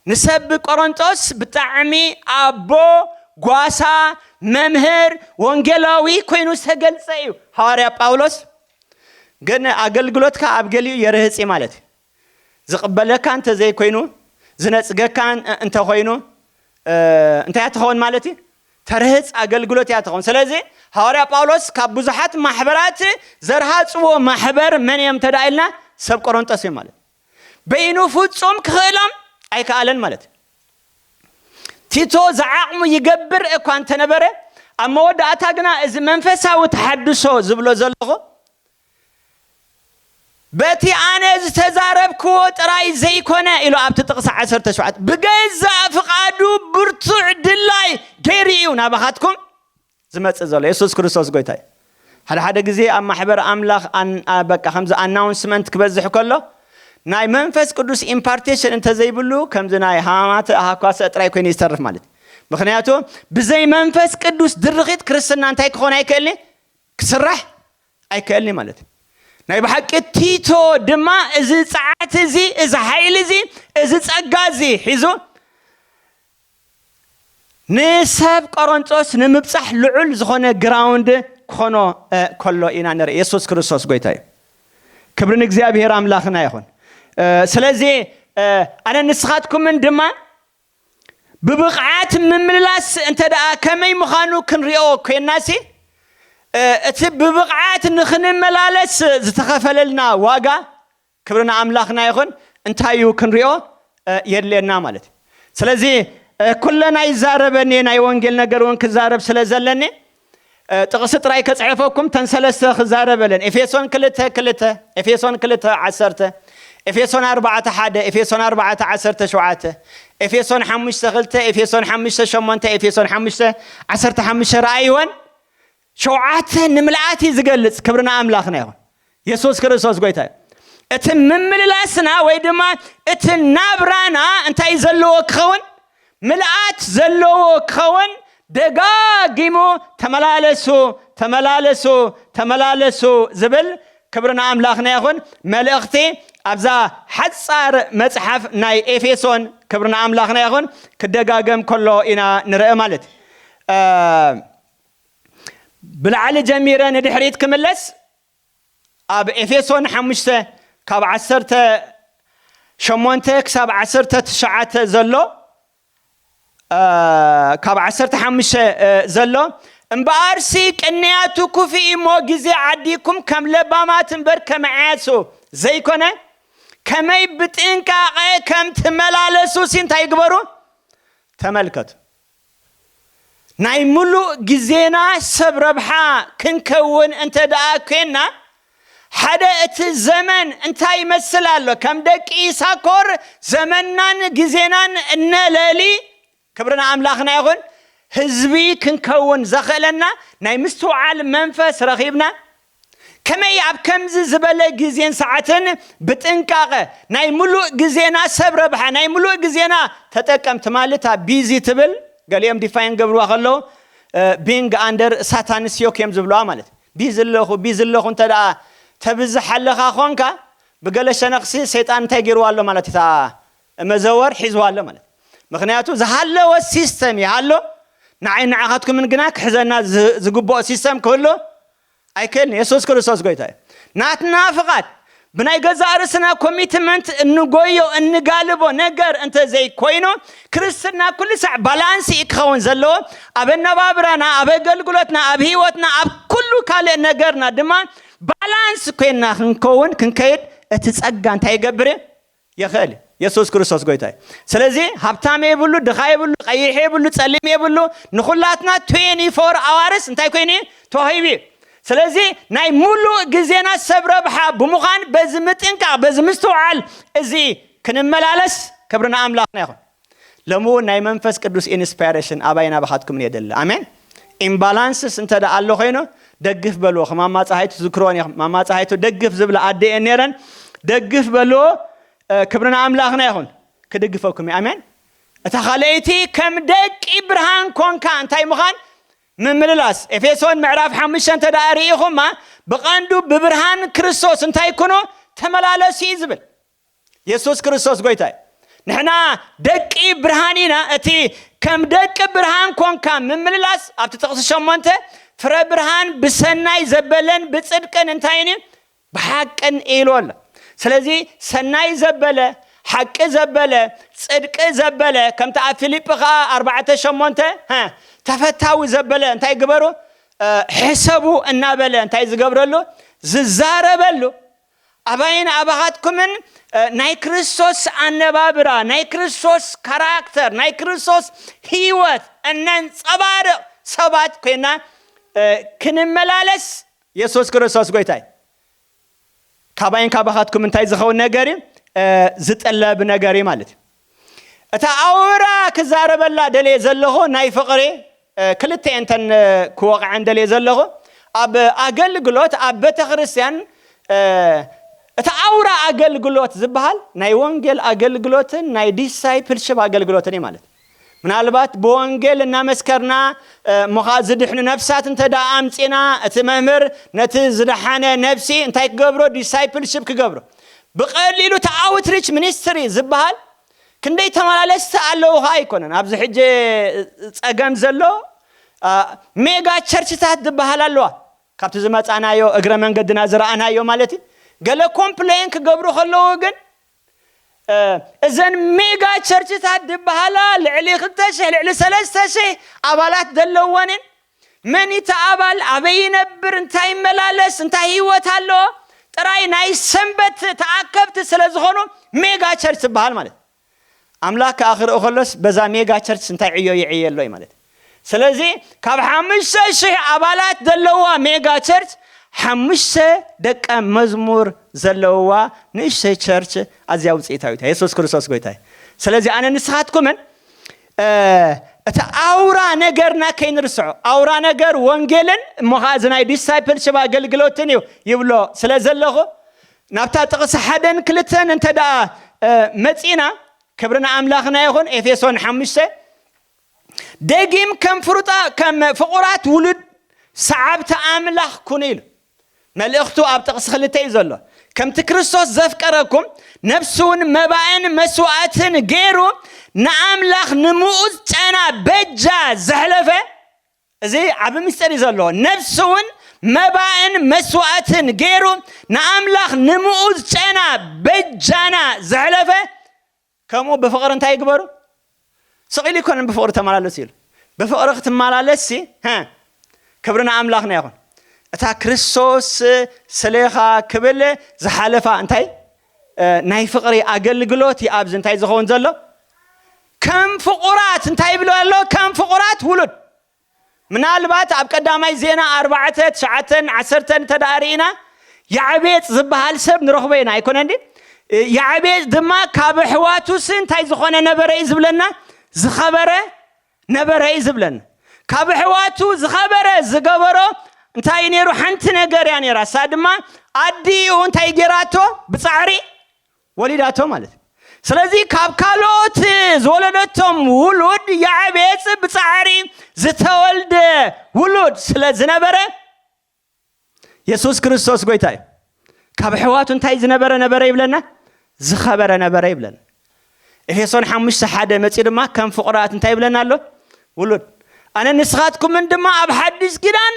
ንሰብ ቆሮንጦስ ብጣዕሚ ኣቦ ጓሳ መምህር ወንጌላዊ ኮይኑ ዝተገልጸ እዩ ሐዋርያ ጳውሎስ ግን ኣገልግሎትካ ኣብ ገሊኡ የርህጽ ማለት ዝቕበለካ እንተ ዘይኮይኑ ዝነጽገካ እንተ ኮይኑ እንታይ ትኸውን ማለት ተርህጽ ኣገልግሎት ያትኸውን ስለዚ ሐዋርያ ጳውሎስ ካብ ብዙሓት ማሕበራት ዘርሃጽዎ ማሕበር መን እዮም ተዳኢልና ሰብ ቆሮንጦስ እዮም ማለት በይኑ ፍጹም ክኽእሎም ኣይከኣለን ማለት ቲቶ ዝዓቕሙ ይገብር እኳ እንተነበረ ኣብ መወዳእታ ግና እዚ መንፈሳዊ ተሓድሶ ዝብሎ ዘለኹ በቲ ኣነ ዝተዛረብክዎ ጥራይ ዘይኮነ ኢሉ ኣብቲ ጥቕሲ 17 ብገዛእ ፍቓዱ ብርቱዕ ድላይ ገይሩ እዩ ናባኻትኩም ዝመጽእ ዘሎ ኢየሱስ ክርስቶስ ጎይታ ሓደ ግዜ ኣብ ማሕበር ኣምላኽ በቃ ከምዚ ኣናውንስመንት ክበዝሕ ከሎ ናይ መንፈስ ቅዱስ ኢምፓርቴሽን እንተ ዘይብሉ ከምዚ ናይ ሃማማት ኣሃኳሰ ጥራይ ኮይኑ ይሰርፍ ማለት ምክንያቱ ብዘይ መንፈስ ቅዱስ ድርኺት ክርስትና እንታይ ክኾን ኣይክእልኒ ክስራሕ ኣይክእልኒ ማለት ናይ ብሓቂ ቲቶ ድማ እዚ ጸዓት እዚ እዚ ሓይል እዚ እዚ ጸጋ እዚ ሒዙ ንሰብ ቆሮንጦስ ንምብጻሕ ልዑል ዝኾነ ግራውንድ ክኾኖ ከሎ ኢና ንርኢ ኢየሱስ ክርስቶስ ጎይታ እዩ ክብርን እግዚአብሔር ኣምላኽና ይኹን ስለዚ ኣነ ንስኻትኩምን ድማ ብብቕዓት ምምልላስ እንተ ደኣ ከመይ ምዃኑ ክንሪኦ ኮይናሲ እቲ ብብቕዓት ንኽንመላለስ ዝተኸፈለልና ዋጋ ክብርና ኣምላኽና ይኹን እንታይ እዩ ክንሪኦ የድልየና ማለት ስለዚ ኩለና ይዛረበኒ ናይ ወንጌል ነገር እውን ክዛረብ ስለ ዘለኒ ጥቕሲ ጥራይ ከጽሕፈኩም ተንሰለስተ ክዛረበለን ኤፌሶን 2:2 ኤፌሶን 2:10 ኤፌሶን 4:1 ኤፌሶን 4:17 ኤፌሶን 5:2 ኤፌሶን 5:8 ኤፌሶን 5:15 ረአይወን ሸውዓተ ንምልኣቲ ዝገልጽ ክብርና ኣምላኽና ይኹን ኢየሱስ ክርስቶስ ጎይታ እቲ ምምልላስና ወይ ድማ እቲ ናብራና እንታይ ዘለዎ ክኸውን ምልኣት ዘለዎ ክኸውን ደጋጊሙ ተመላለሱ ተመላለሱ ተመላለሱ ዝብል ክብርና ኣምላኽና ይኹን መልእኽቲ ኣብዛ ሓጻር መጽሓፍ ናይ ኤፌሶን ክብርና ኣምላኽና ይኹን ክደጋገም ከሎ ኢና ንርኢ ማለት ብላዕሊ ጀሚረ ንድሕሪት ክምለስ ኣብ ኤፌሶን 5 ካብ 18 ክሳብ 19 ዘሎ ካብ 15 ዘሎ እምበኣርሲ ቅንያቱ ኩፊ ሞ ግዜ ዓዲኩም ከም ለባማት እምበር ከመዓያሱ ዘይኮነ ከመይ ብጥንቃቐ ከም ትመላለሱ እንታይ ይግበሩ ተመልከቱ ናይ ሙሉእ ግዜና ሰብ ረብሓ ክንከውን እንተ ደኣ ኮይና ሓደ እቲ ዘመን እንታይ ይመስል ኣሎ ከም ደቂ ይሳኮር ዘመናን ግዜናን እነለሊ ክብርና አምላኽና ይኹን ህዝቢ ክንከውን ዘኽእለና ናይ ምስትውዓል መንፈስ ረኺብና ከመይ ኣብ ከምዚ ዝበለ ግዜን ሰዓትን ብጥንቃቐ ናይ ሙሉእ ግዜና ሰብ ረብሓ ናይ ሙሉእ ግዜና ተጠቀምቲ ማለት ቢዚ ትብል ገሊኦም ዲፋይን ገብርዋ ከለው ቢንግ አንደር ሳታንስ ዮክ እዮም ዝብለዋ ማለት ቢዚ ለኹ እንተ ደኣ ተብዝሕ ኣለኻ ኾንካ ብገለ ሸነኽሲ ሰይጣን እንታይ ገይርዋ ኣሎ ማለት እታ መዘወር ሒዝዋ ኣሎ ማለት ምክንያቱ ዝሃለወ ሲስተም ይሃሎ ንዓኻትኩምን ግና ክሕዘና ዝግብኦ ሲስተም ክህሎ ኣይክእልን ኢየሱስ ክርስቶስ ጎይታ ናትና ፍቓድ ብናይ ገዛ ርስና ኮሚትመንት እንጎዮ እንጋልቦ ነገር እንተ ዘይኮይኖ ክርስትና ኩሉ ሰዕ ባላንስ ይክኸውን ዘለዎ ኣብ ነባብራና ኣብ ኣገልግሎትና ኣብ ህይወትና ኣብ ኩሉ ካልእ ነገርና ድማ ባላንስ ኮይና ክንከውን ክንከይድ እቲ ጸጋ እንታይ ይገብር ይኽእል ኢየሱስ ክርስቶስ ጎይታ ስለዚ ሃብታም ይብሉ ድኻ ይብሉ ቀይሕ ይብሉ ጸሊም ይብሉ ንኹላትና 24 hours እንታይ ኮይኑ ተዋሂቢ ስለዚ ናይ ሙሉእ ግዜና ሰብ ረብሓ ብምዃን በዚ ምጥንቃቕ በዚ ምስትውዓል እዚ ክንመላለስ ክብርና አምላኽና ይኹን ለሙ ናይ መንፈስ ቅዱስ ኢንስፓይሬሽን ኣባይና ባኻትኩም የደለ አሜን ኢምባላንስስ እንተ ደኣ ኣሎ ኮይኑ ደግፍ በልዎ ማማ ፀሃይቱ ዝክሮን ማማ ፀሃይቱ ደግፍ ዝብላ ኣዴን ነረን ደግፍ በልዎ ክብርና አምላኽና ይኹን ክድግፈኩም አሜን እታ ኻለይቲ ከም ደቂ ብርሃን ኮንካ እንታይ ምዃን ምምልላስ ኤፌሶን ምዕራፍ 5 ተዳሪኢኹማ በቀንዱ በብርሃን ክርስቶስ እንታይ ኮኖ ተመላለሲ ዝብል ኢየሱስ ክርስቶስ ጎይታ ንሕና ደቂ ብርሃኒና እቲ ከም ደቂ ብርሃን ኮንካ ምምልላስ ኣብቲ ጥቕሲ 8 ፍረ ብርሃን ብሰናይ ዘበለን ብጽድቅን እንታይኒ በሐቅን ኢሎላ ስለዚ ሰናይ ዘበለ حق زبالة صدق زبالة كم تاع فيليب خا 4:8 تفتاو زبالة انتي يقبرو حسابو النابلة انتي يقبرلو ززاربلو أباين أبغاتكمن ناي كريستوس النبابرة ناي كريستوس كاركتر ناي كريستوس هيوت أنن صبار صبات كنا كنملالس يسوع كريستوس قويتاي كاباين كابغاتكمن تاي زخون نجاري زتقلب نجاري مالت اتا اورا كزاربلا دلي زلهو ناي فقري كلتي انتن كوقع عند دلي زلهو اب اغلغلوت اب بتخريستيان اتا اورا اغلغلوت زبحال ناي وانجيل اغلغلوتن ناي ديسايبلشيب اغلغلوتني مالت ምናልባት በወንጌል እና መስከርና መኻዝድሕነ ነፍሳት እንተ ዳ አምጪና እትመምር ነቲ ዝደሓነ ነፍሲ እንታይ ክገብሮ ዲሳይፕልሺፕ ክገብሮ بقليل تعاوتريش منستري زبال كندي تمالالست አለው ሃይኮነን ኣብዚ ሕጂ ጸገም ዘሎ ሜጋ ቸርችታት ዝባሃል ኣለዋ ካብቲ ዝመጻናዮ እግረ መንገድና ዝራአናዮ ማለት ገለ ኮምፕሌን ክገብሩ ከለው ግን እዘን ሜጋ ቸርችታት ዝባሃላ ልዕሊ 2,000 ልዕሊ 3,000 አባላት ዘለወንን መን ይተአባል አበይ ነብር እንታይ መላለስ እንታይ ህይወት አለው ጥራይ ናይ ሰንበት ተአከብት ስለዝኾኑ ሜጋ ቸርች ዝባሃል ማለት አምላክ አኽር ኦኸለስ በዛ ሜጋ ቸርች እንታይ ዕዮ ይዕየሎይ ማለት ስለዚ ካብ 5,000 አባላት ዘለዋ ሜጋ ቸርች 5 ደቀ መዝሙር ዘለዋ ንእሽተ ቸርች ኣዝያ ውጽኢታዊት ኢየሱስ ክርስቶስ ጎይታይ ስለዚ ኣነ ንስኻትኩምን እታ አውራ ነገርና ከይንርስዖ አውራ ነገር ወንጌልን መኻዝናይ ዲሳይፕልሺፕ አገልግሎትን ይብሎ ስለዘለኹ ናብታ ጥቕሲ 1-2 እንተዳ መጺና ክብርና አምላኽና ይኹን ኤፌሶን 5 ደጊም ከም ፍሩጣ ከም ፍቁራት ውሉድ ሰዓብቲ አምላኽ ኩኑ ኢሉ መልእኽቱ ኣብ ጥቕሲ 2 እዩ ዘሎ ከምቲ ክርስቶስ ዘፍቀረኩም ነፍሱን መባእን መስዋዕትን ገይሩ ንአምላኽ ንምኡዝ ጨና በጃ ዘሕለፈ እዚ ዓብ ምስጢር ዘሎ ነፍሱን መባእን መስዋዕትን ገይሩ ንአምላኽ ንምኡዝ ጨና በጃና ዘሕለፈ ከምኡ በፍቅር እንታይ ይግበሩ ሰቂል ይኮን በፍቅር ተመላለስ ይሉ በፍቅር ክትመላለስ ክብርና አምላኽና ይኹን እታ ክርስቶስ ስለኻ ክብል ዝሓለፋ እንታይ ናይ ፍቅሪ አገልግሎት ይኣብዝ እንታይ ዝኸውን ዘሎ كم فقرات انتي بلو الله كم فقرات ولد من البات أبقدامي زينا 4 9 10 تدارينا يعبيت زبهال سب نرخبينا يكون عندي يعبيت دما كاب حواتو سن تاي زخونه نبره يزبلنا زخبره نبره يزبلنا كاب حواتو زخبره زغبرو انتي نيرو حنت ነገር يعني راس دما اديو انتي جيراتو بصعري وليداتو ማለት ስለዚህ ካብካሎት ዝወለደቶም ውሉድ ያዕቤጽ ብጻዕሪ ዝተወልደ ውሉድ ስለዝነበረ ኢየሱስ ክርስቶስ ጎይታይ ካብ ሕዋቱ እንታይ ዝነበረ ነበረ ይብለና ዝኸበረ ነበረ ይብለና ኤፌሶን 5:1 መጽ ድማ ከም ፍቁራት እንታይ ይብለና ኣሎ ውሉድ ኣነ ንስኻትኩም ድማ ኣብ ሓድስ ኪዳን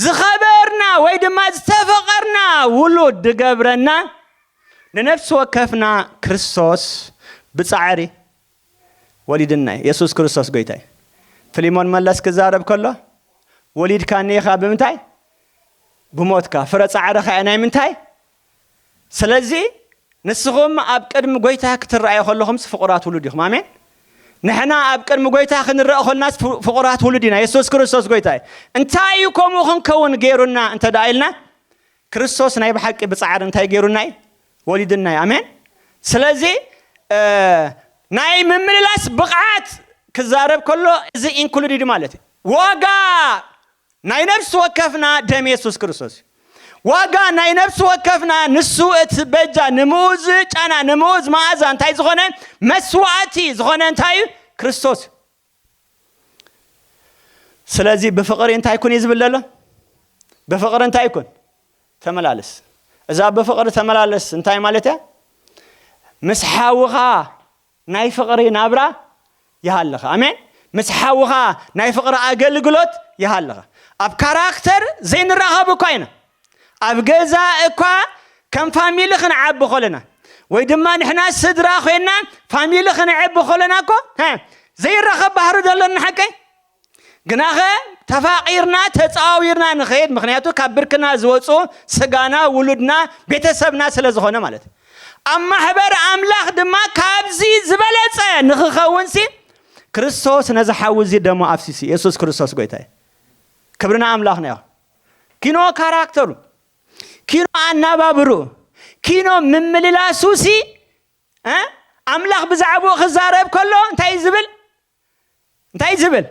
ዝኸበርና ወይ ድማ ዝተፈቀርና ውሉድ ድገብረና لنفس وكفنا كريستوس بصعري وليدنا يسوع كريستوس غيتاي فليمون ملس كزارب كله وليد كان يخا بمنتاي بموتكا فرصعرخا اناي منتاي سلازي نسخم اب قدم غيتا كتراي خلهم فقرات ولديهم امين نحنا اب قدم غيتا خنرا خلناس فقرات ولدينا يسوع كريستوس غيتاي انتاي كومو خنكون غيرنا انت دايلنا كريستوس ناي بحق بصعر انتاي غيرنا وليدنا امين سلازي ناي ممللاس بقعات كزارب كله زي انكلودد مالتي واغا ناي نفس وكفنا دم يسوع كريستوس واغا ناي نفس وكفنا نسوت بجا نموز چانا نموز ماذا انتي زخونه مسواتي زخونه انتي كريستوس سلازي بفقر انتي يكون يزبلله بفقر انتي يكون تملالس إذا بفقر تملالس انتي مالته مسحاوها ناي فقري نابرا يهالخ امين مسحاوها ناي فقر اقلقلوت يهالخ اب كاركتر زين الرهاب كاينه اب جزا اكا كم فاميلي خنعب خلنا ويدما نحنا صدرا خوينا فاميلي خنعب خلنا كو ها زي الرهاب بحر دلن حكي جناخه تفاقيرنا تصاويرنا نخيد مخنياتو كبركنا زوصو سغانا ولودنا بيتسبنا سلازخونه مالت اما حبر املاح دما كابزي زبلص نخخونسي كريستوس نزحاوزي دمو افسيسي يسوع كريستوس غيتاي كبرنا املاحنا كينو كاركترو كينو انابابرو كينو ممللاسوسي املاح بزعبو خزارب كله انتي زبل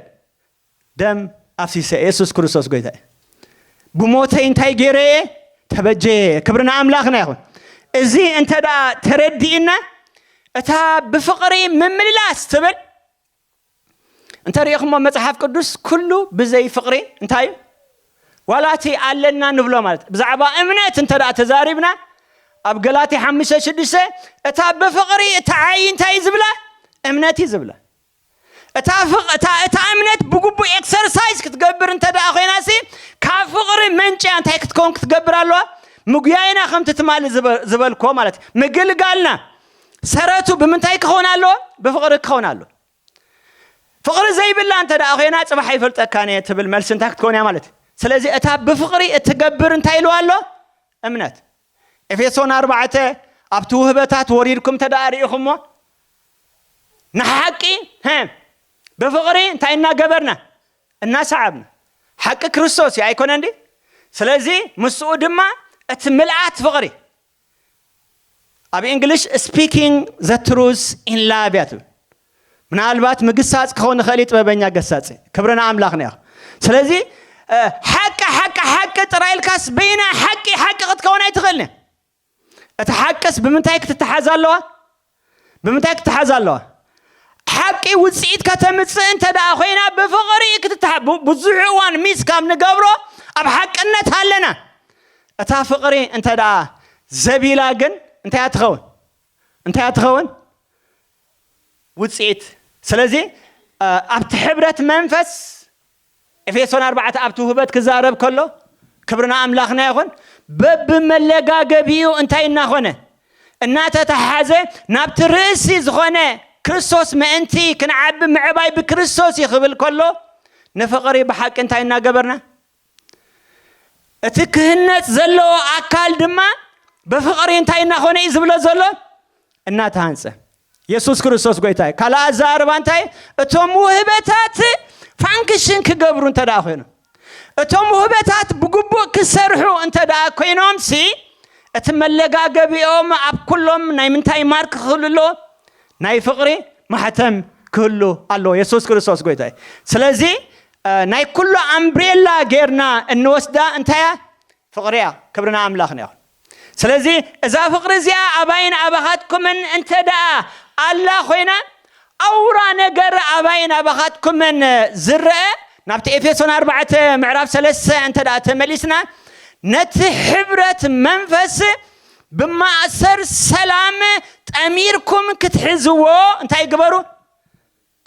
دم افسيسي يسوع كريستوس غيتاي بموتي انتي غيري تبجي كبرنا املاحنا يكون ازي انت دا تردينا اتا بفقري ممللاس تبل انت ريخم مصحف قدس كله بزي فقري انتاي ولاتي علنا نبلو مالت بزعبا امنت انت دا تزاربنا اب غلاتي 5:6 اتا بفقري تعاين تاي زبلا امنتي زبلا اتا امنت بغبو اكسرسايز كتغبر انت دا اخيناسي كفقري منچ انت كتكون كتغبرالو مغياينا خمت تمال زبلكو مالت مغلغالنا سراتو بمنتاي كخونالو بفقر كخونالو فقر زي بالله انت دا اخينا صباح يفلطكاني تبل ملس انت كتكونيا مالت سلازي اتا بفقري اتغبر انت يلوالو امنت افيسون 4 ابتو هبتات وريدكم تداريخمو نحقي بفقري انت انا غبرنا الناس صعبنا حق كريستوس يا يكون عندي سلازي مسو دما اتملعت فقري ابي انجلش speaking the truth in love ياتو ምናልባት ምግሳጽ ከሆነ ኸሊጥ በበኛ ገሳጽ ክብረና አምላክና ያ ስለዚህ ሐቅ ጥራይልካስ በይና ሐቅ ክትከውን አይትኸልነ እተሐቀስ በመንታይ ክትተሐዛለዋ በመንታይ ክትተሐዛለዋ ሐቂ ውጽኢት ከተምጽ እንተ ዳ ኮይና በፍቅሪ ክትተሐ ብዙሕዋን ሚስ ካብ ንገብሮ ኣብ ሐቅነት አለና እታ ፍቅሪ እንተ ዳ ዘቢላ ግን እንታይ አትኸውን ውጽኢት ስለዚህ ኣብቲ ሕብረት መንፈስ ኤፌሶን 4 ኣብቲ ህበት ክዛረብ ከሎ ክብርና አምላክና ይኹን በብመለጋገቢው እንታይ እናኾነ እናተተሐዘ ናብቲ ርእሲ ዝኾነ ክርስቶስ መእንቲ ክንዓብ ምዕባይ በክርስቶስ ይኽብል ከሎ ነፍቅሪ በሐቅ እንታይ እናገበርና እቲ ክህነት ዘሎ አካል ድማ በፍቅሪ እንታይ እናኾነ ይዝብሎ ዘሎ እናተሃንጸ ኢየሱስ ክርስቶስ ጎይታይ ካላ ዛርባ እንታይ እቶም ውህበታት ፋንክሽን ክገብሩ እንተዳ ኮይኑ እቶም ውህበታት ብግቡእ ክሰርሑ እንተዳ ኮይኖም ሲ እቲ መለጋገቢኦም ኣብ ኩሎም ናይ ምንታይ ማርክ ክህልሎ ናይ ፍቕሪ ማሕተም ክህሉ ኣሎ ኢየሱስ ክርስቶስ ጎይታይ ስለዚ ናይ ኩሉ ኣምብሬላ ጌርና እንወስዳ እንታያ ፍቕሪያ ክብርና ኣምላኽና ይኹን ስለዚ እዛ ፍቕሪ እዚኣ ኣባይን ኣባኻትኩምን እንተዳ ኣላ ኮይና ኣውራ ነገር ኣባይን ኣባኻትኩምን ዝርአ ናብቲ ኤፌሶን 4 ምዕራፍ 3 እንተዳ ተመሊስና ነቲ ሕብረት መንፈስ ብማእሰር ሰላም ጠሚርኩም ክትሕዝዎ እንታይ ግበሩ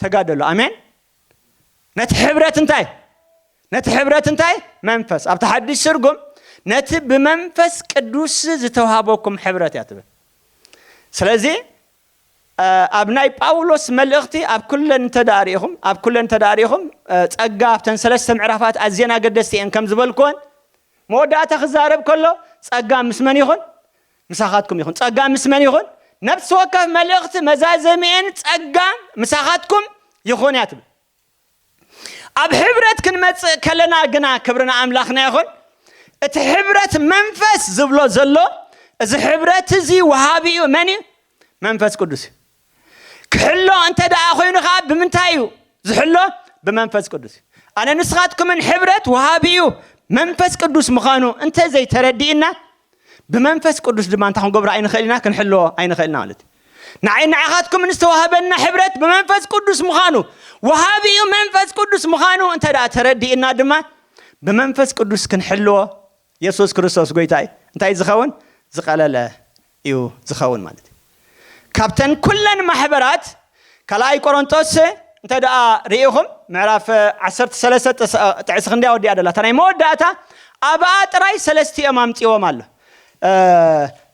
ተጋደሉ ኣሜን ነቲ ሕብረት እንታይ መንፈስ ኣብ ተሐድስ ትርጉም ነቲ ብመንፈስ ቅዱስ ዝተዋሃበኩም ሕብረት ያትብል ስለዚ ኣብ ናይ ጳውሎስ መልእኽቲ ኣብ ኩለን ተዳሪኹም ጸጋ ኣብተን 3 ምዕራፋት ኣዝየና ገደስቲ እየን ከም ዝበልኩን መወዳእታ ክዛረብ ከሎ ጸጋ ምስ መን ይኹን ምሳኻትኩም ይኹን ጸጋ ምስ መን ይኹን ነፍሲ ወከፍ መልእኽቲ መዛዘሚአን ጸጋ ምሳኻትኩም ይኹን ያትብል ኣብ ሕብረት ክንመጽእ ከለና ግና ክብርና ኣምላኽና ይኹን እቲ ሕብረት መንፈስ ዝብሎ ዘሎ እዚ ሕብረት እዚ ወሃቢኡ መን መንፈስ ቅዱስ ክሕሎ እንተ ደኣ ኮይኑ ከዓ ብምንታይ እዩ ዝሕሎ ብመንፈስ ቅዱስ ኣነ ንስኻትኩምን ሕብረት ወሃቢኡ መንፈስ ቅዱስ ምዃኑ እንተ ዘይተረዲእና ብመንፈስ ቅዱስ ድማ እንታይ ክንገብሮ ኣይንኽእልና ክንሕልዎ ኣይንኽእልና ማለት ንዓኻትኩም ንስተዋሃበና ሕብረት ብመንፈስ ቅዱስ ምዃኑ ወሃቢኡ መንፈስ ቅዱስ ምዃኑ እንተ ደኣ ተረዲእና ድማ ብመንፈስ ቅዱስ ክንሕልዎ ኢየሱስ ክርስቶስ ጎይታይ እንታይ ዝኸውን ዝቐለለ እዩ ዝኸውን ማለት ካብተን ኩለን ማሕበራት ካልኣይ ቆሮንቶስ እንተ ደኣ ርኢኹም ምዕራፍ 13 ጥዕሲ ክንደያ ወዲኣ ደላ ናይ መወዳእታ ኣብኣ ጥራይ 3 ኣምፂዎም ኣሎ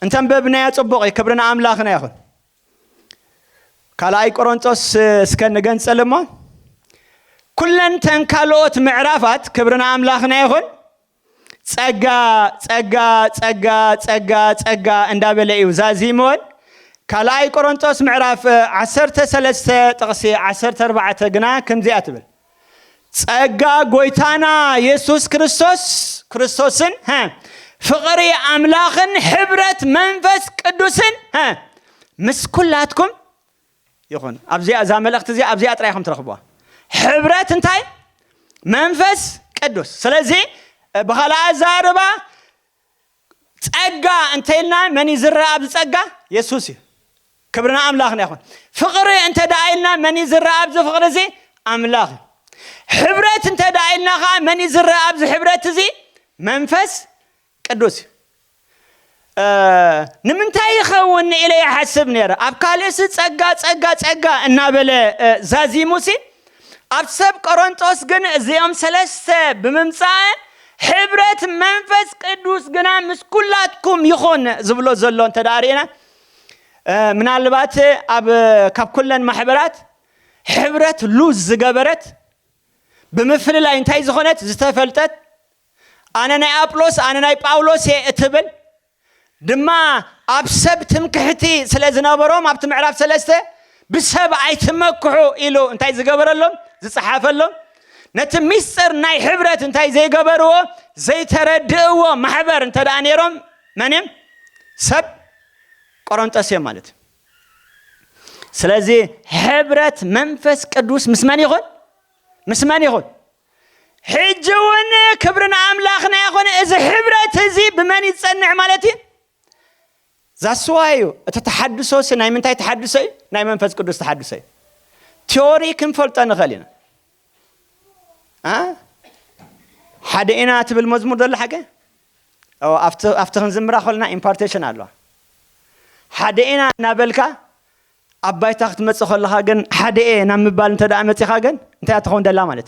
እንተንበብናያ ጽቡቕ ክብርና ኣምላኽና ይኹን ካልኣይ ቆሮንቶስ እስከ ንገንጸል እሞ ኩለን ተን ካልኦት ምዕራፋት ክብርና ኣምላኽና ይኹን ጸጋ እንዳበለ እዩ ዛዚሞን ካልኣይ ቆሮንቶስ ምዕራፍ 13 ጥቕሲ 14 ግና ከምዚኣ ትብል ጸጋ ጎይታና ኢየሱስ ክርስቶስን ፍቕሪ ኣምላኽን ሕብረት መንፈስ ቅዱስን ምስ ኩላትኩም ይኹን ኣብዚኣ እዛ መልእኽቲ እዚኣ ኣብዚኣ ጥራይኹም ትረኽብዋ ሕብረት እንታይ መንፈስ ቅዱስ ስለዚ بخلا زاربا تأجا أنتيلنا من يزرع بتأجا يسوسي كبرنا أملاخنا يا أخوان فقرة أنت دايلنا من يزرع بفقرة زي أملاخ حبرة أنت دايلنا خا من يزرع بحبرة زي منفس قدوس نمنتاي خون إلي حسبني را أبكاليس تأجا النابل زازي موسي أبسب قرنطوس جن زيام سلسة بممسان حبرة منفس قدوس جنا مسكولاتكم يخون زبلو زلون تدارينا من البات أب كاب كلن محبرات حبرة لوز زجبرت بمثل لا ينتهي زخونت زتفلتت أنا ناي أبلوس أنا ناي باولوس اتبل دما أبسب تمكحتي سلازنا بروم أب تمعرف سلسته بسبب أيتمكحو إلو انتهي زجبر لهم زصحافة لهم نتميسر ناي حبرة انتهي زي جبرو زي تردو محبر انت دانيرهم منهم سب قرنطاس مالت سلازي حبرة منفس قدوس مسماني يخون حجون كبرنا أملاخنا يخون إذا حبرة تزي بمن يتصنع مالتي زاسوايو تتحدثوا سناي من تاي تحدثي ناي منفس قدوس تحدثي تيوري كم فلتان خلينا حدينا تبل مزمور دل حاجة أو أفتخن زمرة خلنا impartation الله حدينا نابلكا أباي تخت متسخل خاجن حديه نام بال أنت دائما تخاجن أنت تخون دللا مالت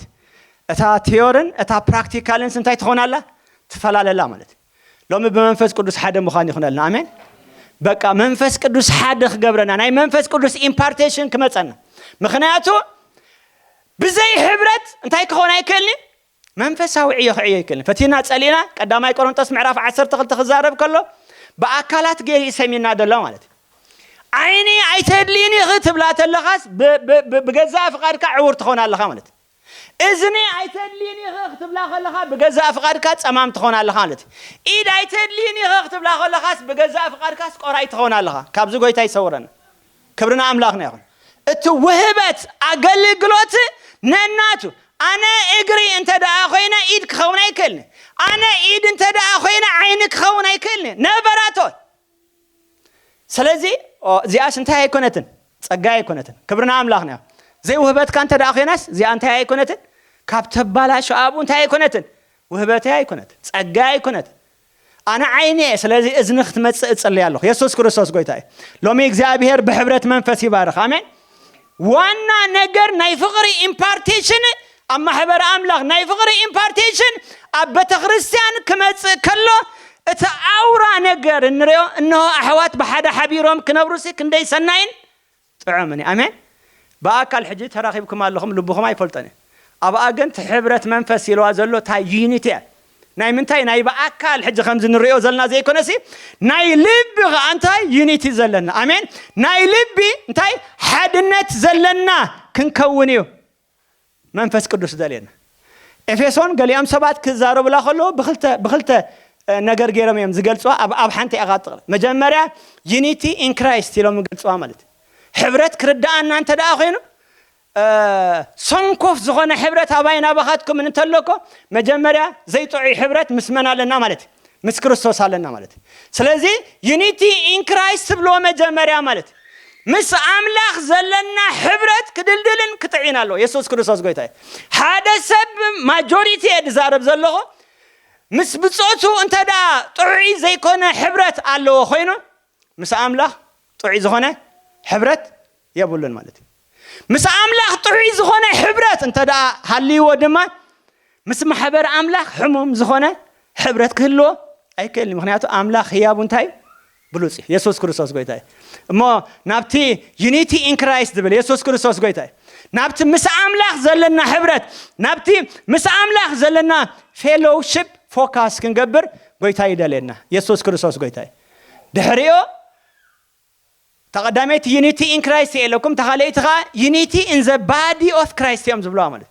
أتا تيورن أتا practicalين أنت تخون الله تفعل الله مالت لو بمنفس قدوس حدا مخاني خون الله آمين بقى منفس قدوس حدا خجبرنا ناي منفس قدوس impartation كم تسنا مخنياتو بزي حبرت أنت هيك خون هيكلني منفس هو عيه يكلني فتينا تسألينا قدام يقولون تسمع رافع 10 تخل تخزارب كله بأكلات غير يسمينا دللا مالت عيني أي ኣይተድልይኒ ክትብላ ተለኻስ ብገዛእ ፍቃድካ ዕውር ትኾናለኻ ማለት እዝኒ ኣይተድልይኒ ክትብላ ከለኻ ብገዛእ ፍቃድካ ጸማም ትኾናለኻ ማለት ኢድ ኣይተድልይኒ ክትብላ ከለኻስ ብገዛእ ፍቃድካ ቆራይ ትኾናለኻ ካብዚ ጎይታ ይሰውረና ክብርና ኣምላኽና ይኹን እቲ ውህበት ኣገልግሎት ነናቱ ኣነ እግሪ እንተ ደኣ ኮይነ ኢድ ክኸውን ኣይክእልኒ ኣነ ኢድ እንተ ደኣ ኮይነ ዓይኒ ክኸውን ኣይክእልኒ ነበራቶ ስለዚ እዚኣስ እንታይ ኣይኮነትን ጸጋ ኣይኮነትን ክብርና ኣምላኽና ይኹን ዘይ ውህበትካ እንተ ደኣ ኮይናስ እዚኣ እንታይ ኣይኮነትን ካብ ተባላሽ ኣብኡ እንታይ ኣይኮነትን ውህበት ኣይኮነትን ጸጋ ኣይኮነትን ኣነ ዓይኒ ስለዚ እዝኒ ክትመጽእ እጸልይ ኣለኹ ኢየሱስ ክርስቶስ ጎይታ እዩ ሎሚ እግዚአብሔር ብሕብረት መንፈስ ይባርኽ አሜን ዋና ነገር ናይ ፍቕሪ ኢምፓርቴሽን ኣብ ማሕበር ኣምላኽ ናይ ፍቕሪ ኢምፓርቴሽን ኣብ ቤተ ክርስቲያን ክመጽእ ከሎ እቲ ኣውራ ነገር እንሪኦ እነሆ ኣሕዋት ብሓደ ሓቢሮም ክነብሩሲ ክንደይ ሰናይን ጥዑምን ኣሜን በኣካል ሕጂ ተራኺብኩም ኣለኹም ልብኹም ኣይፈልጠን ኣብኣ ግን ሕብረት መንፈስ ይልዋ ዘሎ ታ ዩኒቲ ናይ ምንታይ ናይ በኣካል ሕጂ ከምዚ ንሪኦ ዘለና ዘይኮነሲ ናይ ልቢ እንታይ ዩኒቲ ዘለና ኣሜን ናይ ልቢ እንታይ ሓድነት ዘለና ክንከውን እዩ መንፈስ ቅዱስ ዘልየና ኤፌሶን ገሊኦም ሰባት ክዛረቡላ ከለዉ ብኽልተ ነገር ገይሮም እዮም ዝገልጽዋ ኣብ ሓንቲ ኣቓጥቕለ መጀመርያ ዩኒቲ ኢን ክራይስት ኢሎም ዝገልጽዋ ማለት ሕብረት ክርዳኣና እንተ ደኣ ኮይኑ ሰንኮፍ ዝኾነ ሕብረት ኣባይና ባኻትኩም እንተለኮ መጀመርያ ዘይጥዑይ ሕብረት ምስመን ኣለና ማለት ምስ ክርስቶስ ኣለና ማለት ስለዚ ዩኒቲ ኢን ክራይስት ብሎ መጀመርያ ማለት ምስ ኣምላኽ ዘለና ሕብረት ክድልድልን ክጥዒን ኣሎ ኢየሱስ ክርስቶስ ጎይታ ሓደ ሰብ ማጆሪቲ ዝዛረብ ዘለኹ ምስ ብጾቱ እንተ ደኣ ጥዑይ ዘይኮነ ሕብረት ኣለዎ ኮይኑ ምስ ኣምላኽ ጥዑይ ዝኾነ ሕብረት የብሉን ማለት ምስ ኣምላኽ ጥዑይ ዝኾነ ሕብረት እንተ ደኣ ሃልይዎ ድማ ምስ ማሕበር ኣምላኽ ሕሙም ዝኾነ ሕብረት ክህልዎ ኣይክእልኒ ምክንያቱ ኣምላኽ ህያቡ እንታይ ብሉፅ ኢየሱስ ክርስቶስ ጎይታ እሞ ናብቲ ዩኒቲ ኢን ክራይስት ዝብል ኢየሱስ ክርስቶስ ጎይታ ናብቲ ምስ ኣምላኽ ዘለና ሕብረት ናብቲ ምስ ኣምላኽ ዘለና ፌሎውሺፕ ፎካስ ክንገብር ጎይታ ይደልየና ኢየሱስ ክርስቶስ ጎይታ ድሕሪኦ ተቀዳሜት ዩኒቲ ኢን ክራይስት የለኩም ተኻለይትኻ ዩኒቲ ኢን ዘ ባዲ ኦፍ ክራይስት እዮም ዝብለዋ ማለት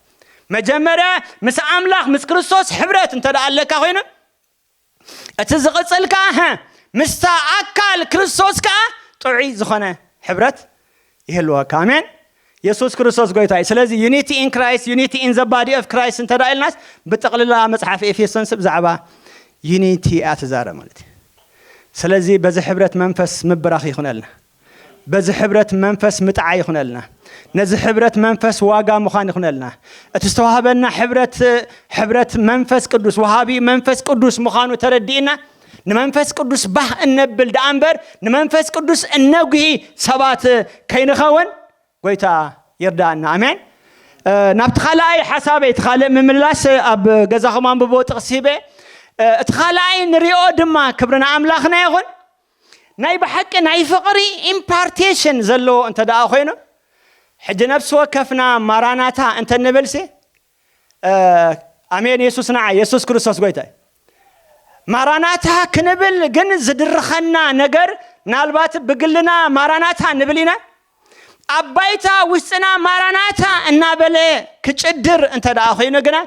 መጀመርያ ምስ ኣምላኽ ምስ ክርስቶስ ሕብረት እንተ ደኣ ኣለካ ኮይኑ እቲ ዝቕፅልካ ምስታ ኣካል ክርስቶስ ከዓ ጥዑይ ዝኾነ ሕብረት ይህልወካ ኣሜን ኢየሱስ ክርስቶስ ጎይታ ስለዚ ዩኒቲ ኢን ክራይስት ዩኒቲ ኢን ዘ ባዲ ኦፍ ክራይስት እንተ ደኣ ኢልናስ ብጠቕልላ መጽሓፍ ኤፌሶን ብዛዕባ ዩኒቲ ኣትዛረብ ማለት ስለዚ በዚ ሕብረት መንፈስ ምብራኽ ይኹነልና በዚ ሕብረት መንፈስ ምጥዓይ ይኹነልና ነዚ ሕብረት መንፈስ ዋጋ ምዃን ይኹነልና እቲ ዝተዋህበና ሕብረት መንፈስ ቅዱስ ወሃቢ መንፈስ ቅዱስ ምዃኑ ተረዲእና ንመንፈስ ቅዱስ ባህ እነብል ደኣ እምበር ንመንፈስ ቅዱስ እነጉሂ ሰባት ከይንኸውን ጎይታ ይርዳእና ኣሜን ናብቲ ካልኣይ ሓሳበይ እቲ ካልእ ምምላስ ኣብ ገዛኹም አንብቦ ጥቕሲ ሂበ እቲ ካልኣይ ንሪኦ ድማ ክብርና ኣምላኽና ይኹን ናይ ብሓቂ ናይ ፍቕሪ ኢምፓርቴሽን ዘለዎ እንተ ደኣ ኮይኑ ሕጂ ነፍሲ ወከፍና ማራናታ እንተ ንብልሲ ኣሜን ኢየሱስ ንዓ ኢየሱስ ክርስቶስ ጎይታ ማራናታ ክንብል ግን ዝድርኸና ነገር ምናልባት ብግልና ማራናታ ንብል ኢና ኣብ ባይታ ውስጥና ማራናታ እናበለ ክጭድር እንተ ደኣ ኮይኑ ግና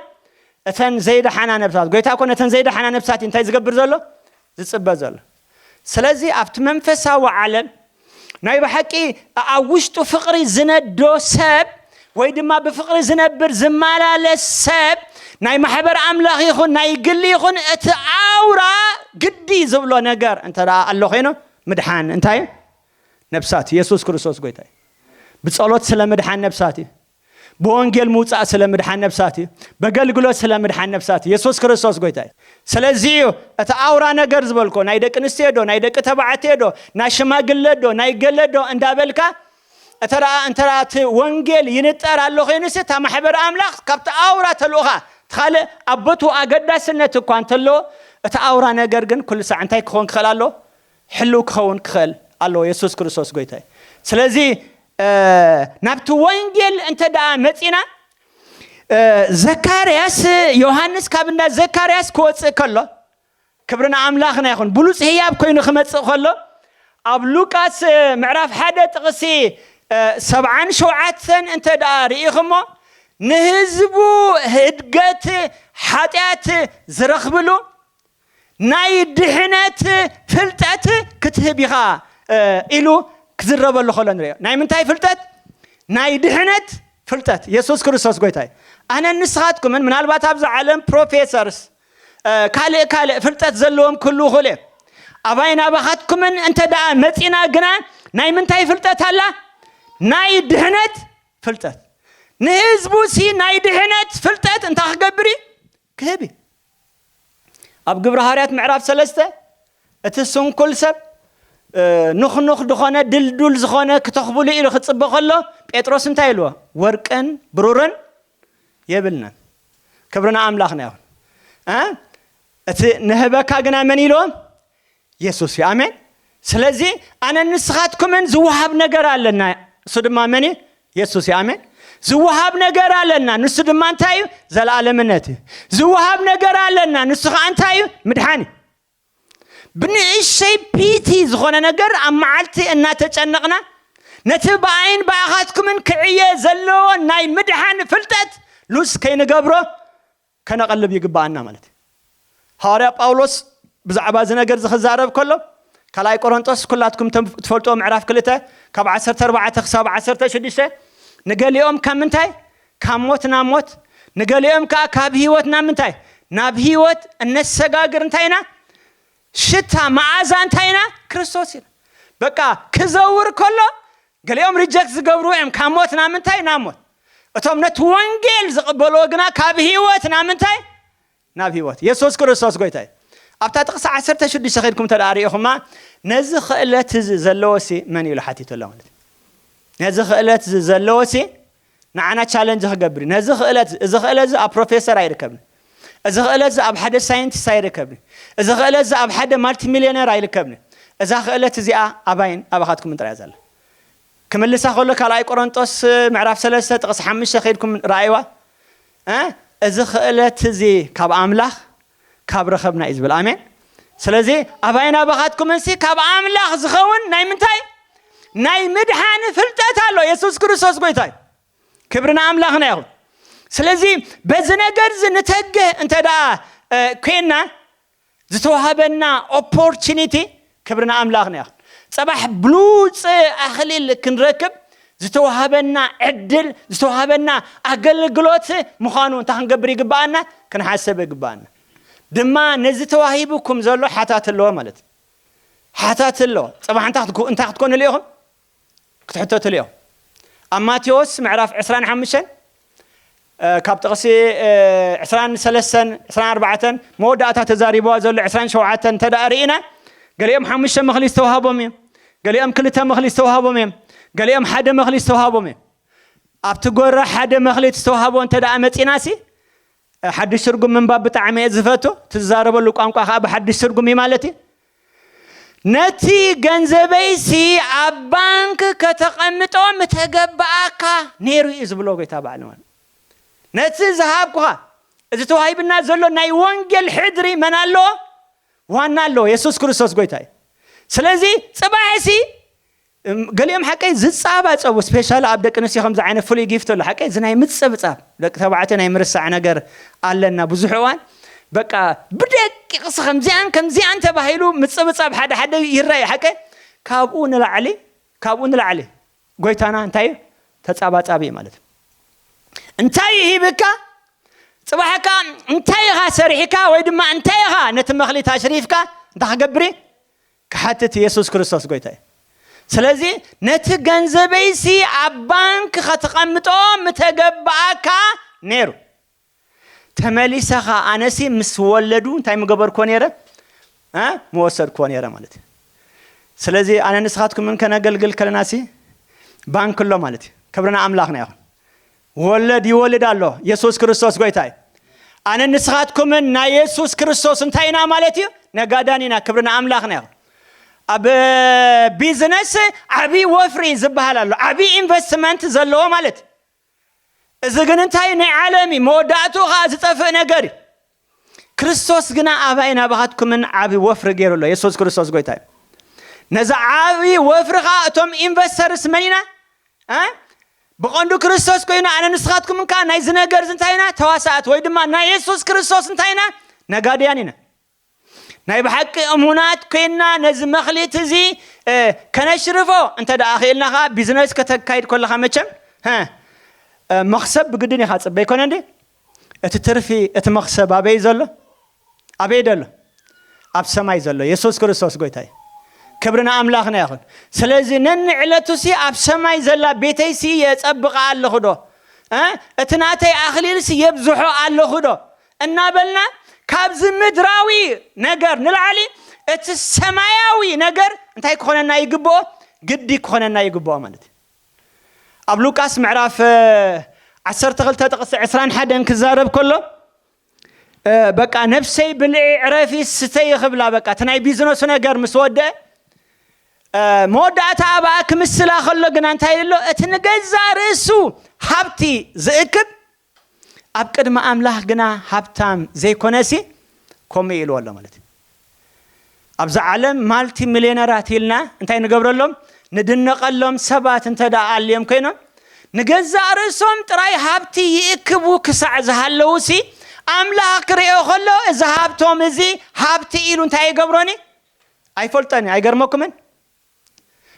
እተን ዘይደሓና ነብሳት ጎይታ ኮነ እተን ዘይደሓና ነብሳት እንታይ ዝገብር ዘሎ ዝፅበ ዘሎ ስለዚ ኣብቲ መንፈሳዊ ዓለም ናይ ብሓቂ ኣብ ውሽጡ ፍቕሪ ዝነዶ ሰብ ወይ ድማ ብፍቕሪ ዝነብር ዝመላለስ ሰብ ናይ ማሕበር ኣምላኽ ይኹን ናይ ግሊ ይኹን እቲ ኣውራ ግዲ ዝብሎ ነገር እንተ ደኣ ኣሎ ኮይኑ ምድሓን እንታይ ነብሳት ኢየሱስ ክርስቶስ ጎይታ ብጸሎት ስለ ምድሓን ነብሳት በወንጌል ምውፃእ ስለ ምድሓን ነብሳት በገልግሎት ስለ ምድሓን ነብሳት ኢየሱስ ክርስቶስ ጎይታ ስለዚ እቲ ኣውራ ነገር ዝበልኮ ናይ ደቂ ኣንስትዮ ዶ ናይ ደቂ ተባዕትዮ ዶ ናይ ሽማግለ ዶ ናይ ገለ ዶ እንዳበልካ እንተራእቲ ወንጌል ይንጠር ኣሎ ኮይኑስ እታ ማሕበር ኣምላኽ ካብቲ ኣውራ ተልኡኻ ትኻለ ኣቦቱ ኣገዳስነት እኳ እንተሎ እቲ ኣውራ ነገር ግን ኩሉ ሰዓት እንታይ ክኸውን ክኽእል ኣሎ ሕልው ክኸውን ክኽእል ኣሎ ኢየሱስ ክርስቶስ ጎይታ ስለዚ ናብቲ ወንጌል እንተ ደኣ መፂና ዘካርያስ ዮሐንስ ካብ እንዳ ዘካርያስ ክወፅእ ከሎ ክብርና ኣምላኽና ይኹን ብሉፅ ህያብ ኮይኑ ክመፅእ ከሎ ኣብ ሉቃስ ምዕራፍ 1 ጥቕሲ 77 እንተ ዳሪኢኹሞ ንህዝቡ ህድገት ሓጢአት ዝረኽብሉ ናይ ድሕነት ፍልጠት ክትህብ ኢኻ ኢሉ ክዝረበሉ ከሎ ንሪኦ። ናይ ምንታይ ፍልጠት? ናይ ድሕነት ፍልጠት። ኢየሱስ ክርስቶስ ጎይታ እዩ። ኣነ ንስኻትኩምን ምናልባት ኣብዚ ዓለም ፕሮፌሰርስ ካልእ ፍልጠት ዘለዎም ክህሉ ይኽእሉ እዮም። ኣባይና ባኻትኩምን እንተ ደኣ መፂና ግና ናይ ምንታይ ፍልጠት ኣላ? ናይ ድሕነት ፍልጠት። ንህዝቡ ሲ ናይ ድሕነት ፍልጠት እንታይ ክገብር እዩ? ክህብ እዩ። ኣብ ግብረ ሐዋርያት ምዕራፍ 3 እቲ ስንኩል ሰብ ንኽንኽ ዝኾነ ድልዱል ዝኾነ ክተኽብሉ ኢሉ ክፅበ ከሎ ጴጥሮስ እንታይ ኢልዎ? ወርቅን ብሩርን የብልናን ክብርና ኣምላኽና ይኹን። እቲ ንህበካ ግና መን ኢልዎም? ኢየሱስ እዩ። ኣሜን። ስለዚ ኣነ ንስኻትኩምን ዝወሃብ ነገር ኣለና። እሱ ድማ መን እዩ? ኢየሱስ እዩ። ኣሜን። ዝወሃብ ነገር ኣለና። ንሱ ድማ እንታይ እዩ? ዘለኣለምነት እዩ። ዝወሃብ ነገር ኣለና። ንሱ ከዓ እንታይ እዩ? ምድሓን እዩ። ብንእሽተይ ፒቲ ዝኾነ ነገር ኣብ መዓልቲ እናተጨነቕና ነቲ ብኣይን ባእኻትኩምን ክዕየ ዘለዎ ናይ ምድሓን ፍልጠት ሉስ ከይንገብሮ ከነቐልብ ይግባአና ማለት እዩ። ሐዋርያ ጳውሎስ ብዛዕባ እዚ ነገር ዝኽዛረብ ከሎ ካልኣይ ቆሮንጦስ ኩላትኩም ትፈልጦ ምዕራፍ 2 ካብ 14 ክሳብ 16 ንገሊኦም ካብ ምንታይ? ካብ ሞት ናብ ሞት፣ ንገሊኦም ከዓ ካብ ህይወት ናብ ምንታይ? ናብ ህይወት እነሰጋግር እንታይ ኢና? ሽታ መዓዛ እንታይ ኢና? ክርስቶስ ኢና። በቃ ክዘውር ከሎ ገሊኦም ሪጀክት ዝገብሩ እዮም ካብ ሞት ናብ ምንታይ? ናብ ሞት። እቶም ነቲ ወንጌል ዝቕበልዎ ግና ካብ ህይወት ናብ ምንታይ? ናብ ህይወት። ኢየሱስ ክርስቶስ ጎይታ እዩ። ኣብታ ጥቕሲ 16 ኸይድኩም ተዳሪኢኹማ ነዚ ክእለት ዘለዎ ሲ መን ኢሉ ሓቲቱ ኣሎ ማለት እዩ። ነዚ ክእለት ዘለዎ ሲ ንዓና ቻለንጅ ክገብር እዩ። ነዚ ክእለት እዚ ክእለት ኣብ ፕሮፌሰር ኣይርከብን። እዚ ክእለት ኣብ ሓደ ሳይንቲስት ኣይርከብን። እዚ ክእለት ኣብ ሓደ ማልቲ ሚልዮነር ኣይርከብን። እዛ ክእለት እዚኣ ኣባይን ኣባኻትኩም እንጥራያ ዘላ ክምልሳ ከሎ ካልኣይ ቆሮንጦስ ምዕራፍ 3 ጥቕሲ 5 ኸይድኩም ራእይዋ እዚ ክእለት እዚ ካብ ኣምላኽ ካብ ረኸብና እዩ ዝብል። ኣሜን። ስለዚ ኣባይና ኣባኻትኩም እንሲ ካብ ኣምላኽ ዝኸውን ናይ ምንታይ? ናይ ምድሓን ፍልጠት ኣሎ። ኢየሱስ ክርስቶስ ጎይታ እዩ። ክብርና ኣምላኽና ይኹን። ስለዚ በዚ ነገር ንተግህ እንተ ደኣ ኮይና ዝተዋሃበና ኦፖርቹኒቲ ክብርና ኣምላኽና ይኹን። ፀባሕ ብሉፅ ኣኽሊል ክንረክብ ዝተዋሃበና ዕድል ዝተዋሃበና ኣገልግሎት ምዃኑ እንታይ ክንገብር ይግባአና? ክንሓሰብ ይግባአና። ድማ ነዚ ተዋሂብኩም ዘሎ ሓታት ኣለዎ ማለት እዩ። ሓታት ኣለዎ። ፀባሕ እንታይ ክትኮኑ ኢኹም? ክትሕተቱ ኢኹም። ኣብ ማቴዎስ ምዕራፍ 25 ካብ ጥቕሲ 23 24 መወዳእታ ተዛሪብዋ ዘሎ 27 እንተ ደኣ ርኢና ገሊኦም 5 መኽሊት ዝተዋሃቦም እዮም፣ ገሊኦም 2 መኽሊት ዝተዋሃቦም እዮም፣ ገሊኦም 1 መኽሊት ዝተዋሃቦም እዮም። ኣብቲ ጎራ 1 መኽሊት ዝተዋሃቦ እንተ ደኣ መፂናሲ ሓድሽ ትርጉም ምንባብ ብጣዕሚ እየ ዝፈቱ። ትዛረበሉ ቋንቋ ከዓ ብሓድሽ ትርጉም እዩ ማለት እዩ። ነቲ ገንዘበይሲ ኣብ ባንክ ከተቐምጦ ምተገብኣካ ነይሩ እዩ ዝብሎ ጎይታ በዓል ማለት ነቲ ዝሃብኩኻ እዚ ተዋሂብና ዘሎ ናይ ወንጌል ሕድሪ መን ኣለዎ? ዋና ኣለዎ። ኢየሱስ ክርስቶስ ጎይታ እዩ። ስለዚ ፅባሕሲ ገሊኦም ሓቀይ ዝፃባፀቡ ስፔሻል ኣብ ደቂ ኣንስትዮ ከምዚ ዓይነት ፍሉይ ጊፍት ኣሎ። ሓቀይ እዚ ናይ ምፅብፃብ ደቂ ተባዕትዮ ናይ ምርሳዕ ነገር ኣለና ብዙሕ እዋን በቃ ብደቂቕሲ ከምዚኣን ተባሂሉ ምፅብፃብ ሓደ ይረአዩ። ሓቀይ ካብኡ ንላዕሊ ጎይታና እንታይ እዩ? ተፃባፃቢ እዩ ማለት እዩ። እንታይ ይሂብካ? ፅባሕካ እንታይ ኢኻ ሰሪሕካ ወይ ድማ እንታይ ኢኻ ነቲ መኽሊት ኣሽሪፍካ እንታይ ክገብር ክሓትት ኢየሱስ ክርስቶስ ጎይታ እዩ። ስለዚ ነቲ ገንዘበይሲ ኣብ ባንክ ከተቐምጦ ምተገብኣካ ነይሩ። ተመሊሰኻ ኣነሲ ምስ ወለዱ እንታይ ምገበርኮ ነይረ? መወሰድኮ ነይረ ማለት እዩ። ስለዚ ኣነ ንስኻትኩምን ከነገልግል ከለናሲ ባንክ ኣሎ ማለት እዩ። ክብርና ኣምላኽና ይኹን። ወለድ ይወልድ ኣሎ። ኢየሱስ ክርስቶስ ጎይታ እዩ። ኣነ ንስኻትኩምን ናይ ኢየሱስ ክርስቶስ እንታይ ኢና ማለት እዩ? ነጋዳን ኢና። ክብርና ኣምላኽና ይኹን። ኣብ ቢዝነስ ዓብይ ወፍሪ ዝበሃል ኣሎ። ዓብይ ኢንቨስትመንት ዘለዎ ማለት እዩ። እዚ ግን እንታይ ናይ ዓለሚ መወዳእቱ ከዓ ዝጠፍእ ነገር እዩ። ክርስቶስ ግና ኣባይና ባኻትኩምን ዓብይ ወፍሪ ገይሩ ኣሎ። ኢየሱስ ክርስቶስ ጎይታ እዩ። نزعابي وفرخا توم إنفسترس منينا بقندو كريستوس كوينا أنا نسخاتكم من كان نايز نجارز انتاينا تواسات ويدما نا يسوس كريستوس انتاينا نقاديانينا ناي بحق أمونات كوينا نز مخليت زي كنشرفو انت دا أخيلنا خا بيزنس كتكايد كل خامتشم مخسب بقدني خاص بيكون عندي اتترفي اتمخسب أبي زلو أبي دلو أب سماي زلو يسوس كريستوس قويتاي كبرنا أملاخنا ياخد سلازي ننعلتو سي أب سماي زلا بيتي سي يتطبق على خدو اتناتي أخليل سي يبزحو على خدو النابلنا كابز مدراوي نجر نلعلي اتسماياوي نجر انتي كخوننا يقبو قدي كخوننا يقبو مالتي أبلوكاس معرف 10 حدا كزارب كله بقى نفسي بالعي عرفي ستي خبلا بقى تناي بيزنس نجر مسودة مودة تابعك مسلا خلقنا انتهي له اتنجزا رسو حبتي زئكب أبقد ما أملاح جنا حبتام زي كونسي كومي إلو الله مالتي أبز عالم مالتي مليونيرات لنا انتهي نقبر لهم ندنق لهم سبات انت دا عليهم كينا نجزا رسوم تراي حبتي يكبو كسع زهالوسي أملاح كريو خلو إذا حبتهم زي حبتي إلو انتهي قبروني أي فلتاني أي قرموكمن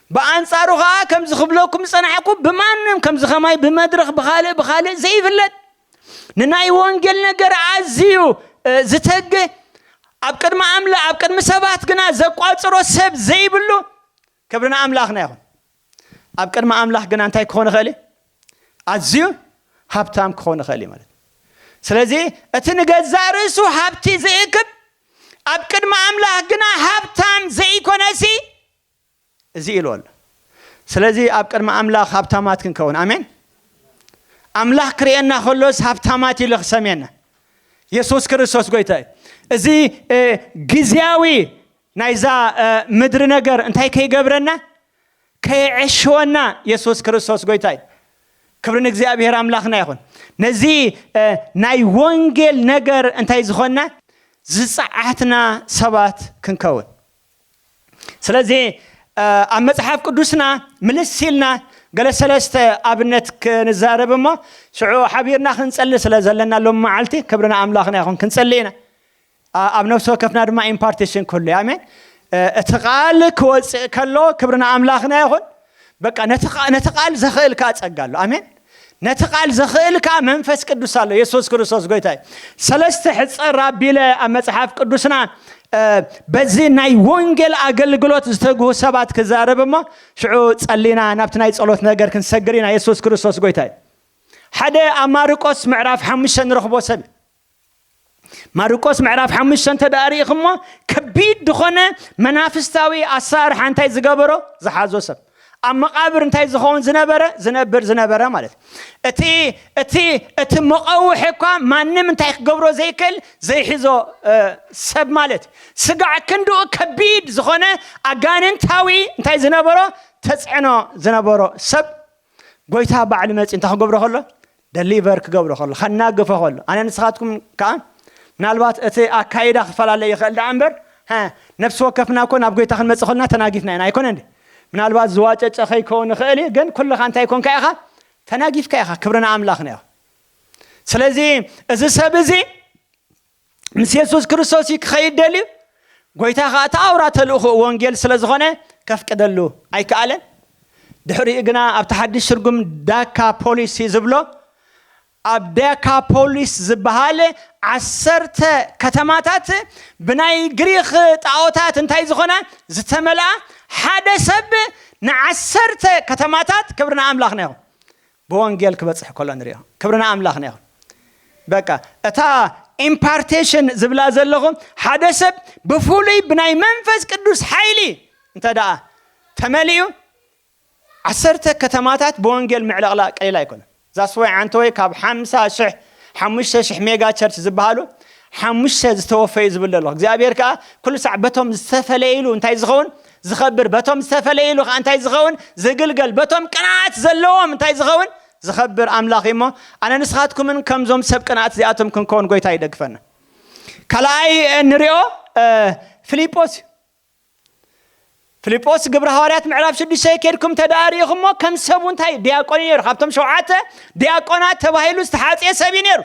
بأنصاروها كم زخبلوكم صنعكم بمانم كم زخماي بمدرخ بخالق زي فلت نناي وانجل نجر عزيو زتج أبكر ما أملا أبكر مسابات جنا زقوات رسب زي بلو كبرنا أملاخنا ياهم أبكر ما أملاخ جنا أنتي كون خالي عزيو هبتام كون خالي مالت سلزي أتنجزارسو هبتي زيكب أبكر ما أملاخ جنا هبتام زي كونسي زي الول سلزي أبكر ما أملاخ هبتامات كنكون آمين أملاح كرينا خلص هفتامات اللي خسمينا يسوع كريستوس قويتاي زي جزياوي نايزا مدر نجر انتهي كي قبرنا كي عشونا يسوع كريستوس قويتاي كبرنا جزيابي هر أملاخنا يخون نزي ناي وانجل نجر انتهي زخونا زساعتنا سبات كنكون سلازي أمسحف قدوسنا ملسيلنا قال سلسته أبنت كنزارب ما شعو حبيرنا خنسأل سلازلنا لهم معلتي كبرنا أملاخنا يخون كنسألينا أبنفسه كفنا دما impartition كله آمين اتقال كوز كله كبرنا أملاخنا يخون بقى نتقال زخيل كات أقاله آمين نتقال زخيل كا منفس قدوس الله يسوع كريستوس قويتاي سلسته حص ربي له أمسحف قدوسنا بزي ناي وانجل أقل قلوت استقو سبات كزارب ما شعو تسألينا نبتنا يتسألوت نقر كنسقرينا يسوس كريستوس قويتاي حدا ماركوس معرف حمشن رخبو سبي ماركوس معرف حمشن تداريخ ما كبيد دخونه منافستاوي أصار حانتاي زقابرو زحازو سب أما قابر انتاي زخون زنبرة مالت اتي مقاوحكا مانم انتاي قبرو زيكل زي حزو سب مالت سقع كندو كبيد زخونه اقانن تاوي انتاي زنبرو تسعنو زنبرو سب قويتها بعد ما انتاي قبرو خلو دليفر كقبرو خلو خنا قفا خلو انا نسخاتكم كان نالبات اتي اكايدا خفالالي يخل دعنبر نفس وكفنا كون ابقويتا خن مصخلنا تناقفنا انا يكون عندي من البعض زواج أخي كون خالي جن كل خانته يكون كأخا تناقيف كأخا كبرنا أملاخنا سلزي إذا سبزي مسيسوس كريستوس يخيد دليل قويتها خاطا أورات الأخو وانجيل سلزخانة كيف كدلو أي كأله دحري إجنا أبتحدي شرقم داكا بوليس يزبلو أبداكا بوليس زبهاله عسرت كتماتات بناي جريخ تعوتات انتهي زخانة زتملا حدا سب نعسرت كتماتات كبرنا أملاخنا يهون بوانجيل كبتصح كلنا نريها كبرنا أملاخنا يهون بقى أتا impartation زبلا زلهم حدا سب بفولي بناي منفس قدوس حيلي انت دا تمليو عسرت كتماتات بوانجيل معلقلا قليلا يكون زاسوي عنتوي كاب 5 ميجا تشرش زبالو 5 زتوفي زبلله እግዚአብሔር ካ كل ساعه بتوم زتفليلو انتي زخون زخبر بتوم زتفليلو انتي زخون زغلغل بتوم قنات زلوم انتي زخون زخبر املاخ يمو انا نسخاتكم من كمزوم سب قنات زياتم كنكون غويتا يدغفنا كلاي نريو ፊልጶስ ግብረ ሐዋርያት ምዕራፍ 6 ከድኩም ተዳሪኹሞ ከም ሰቡን ታይ ዲያቆን ነይሩ ካብቶም 7 ዲያቆናት ተባሂሉ ዝተሓጽየ ሰብ ነይሩ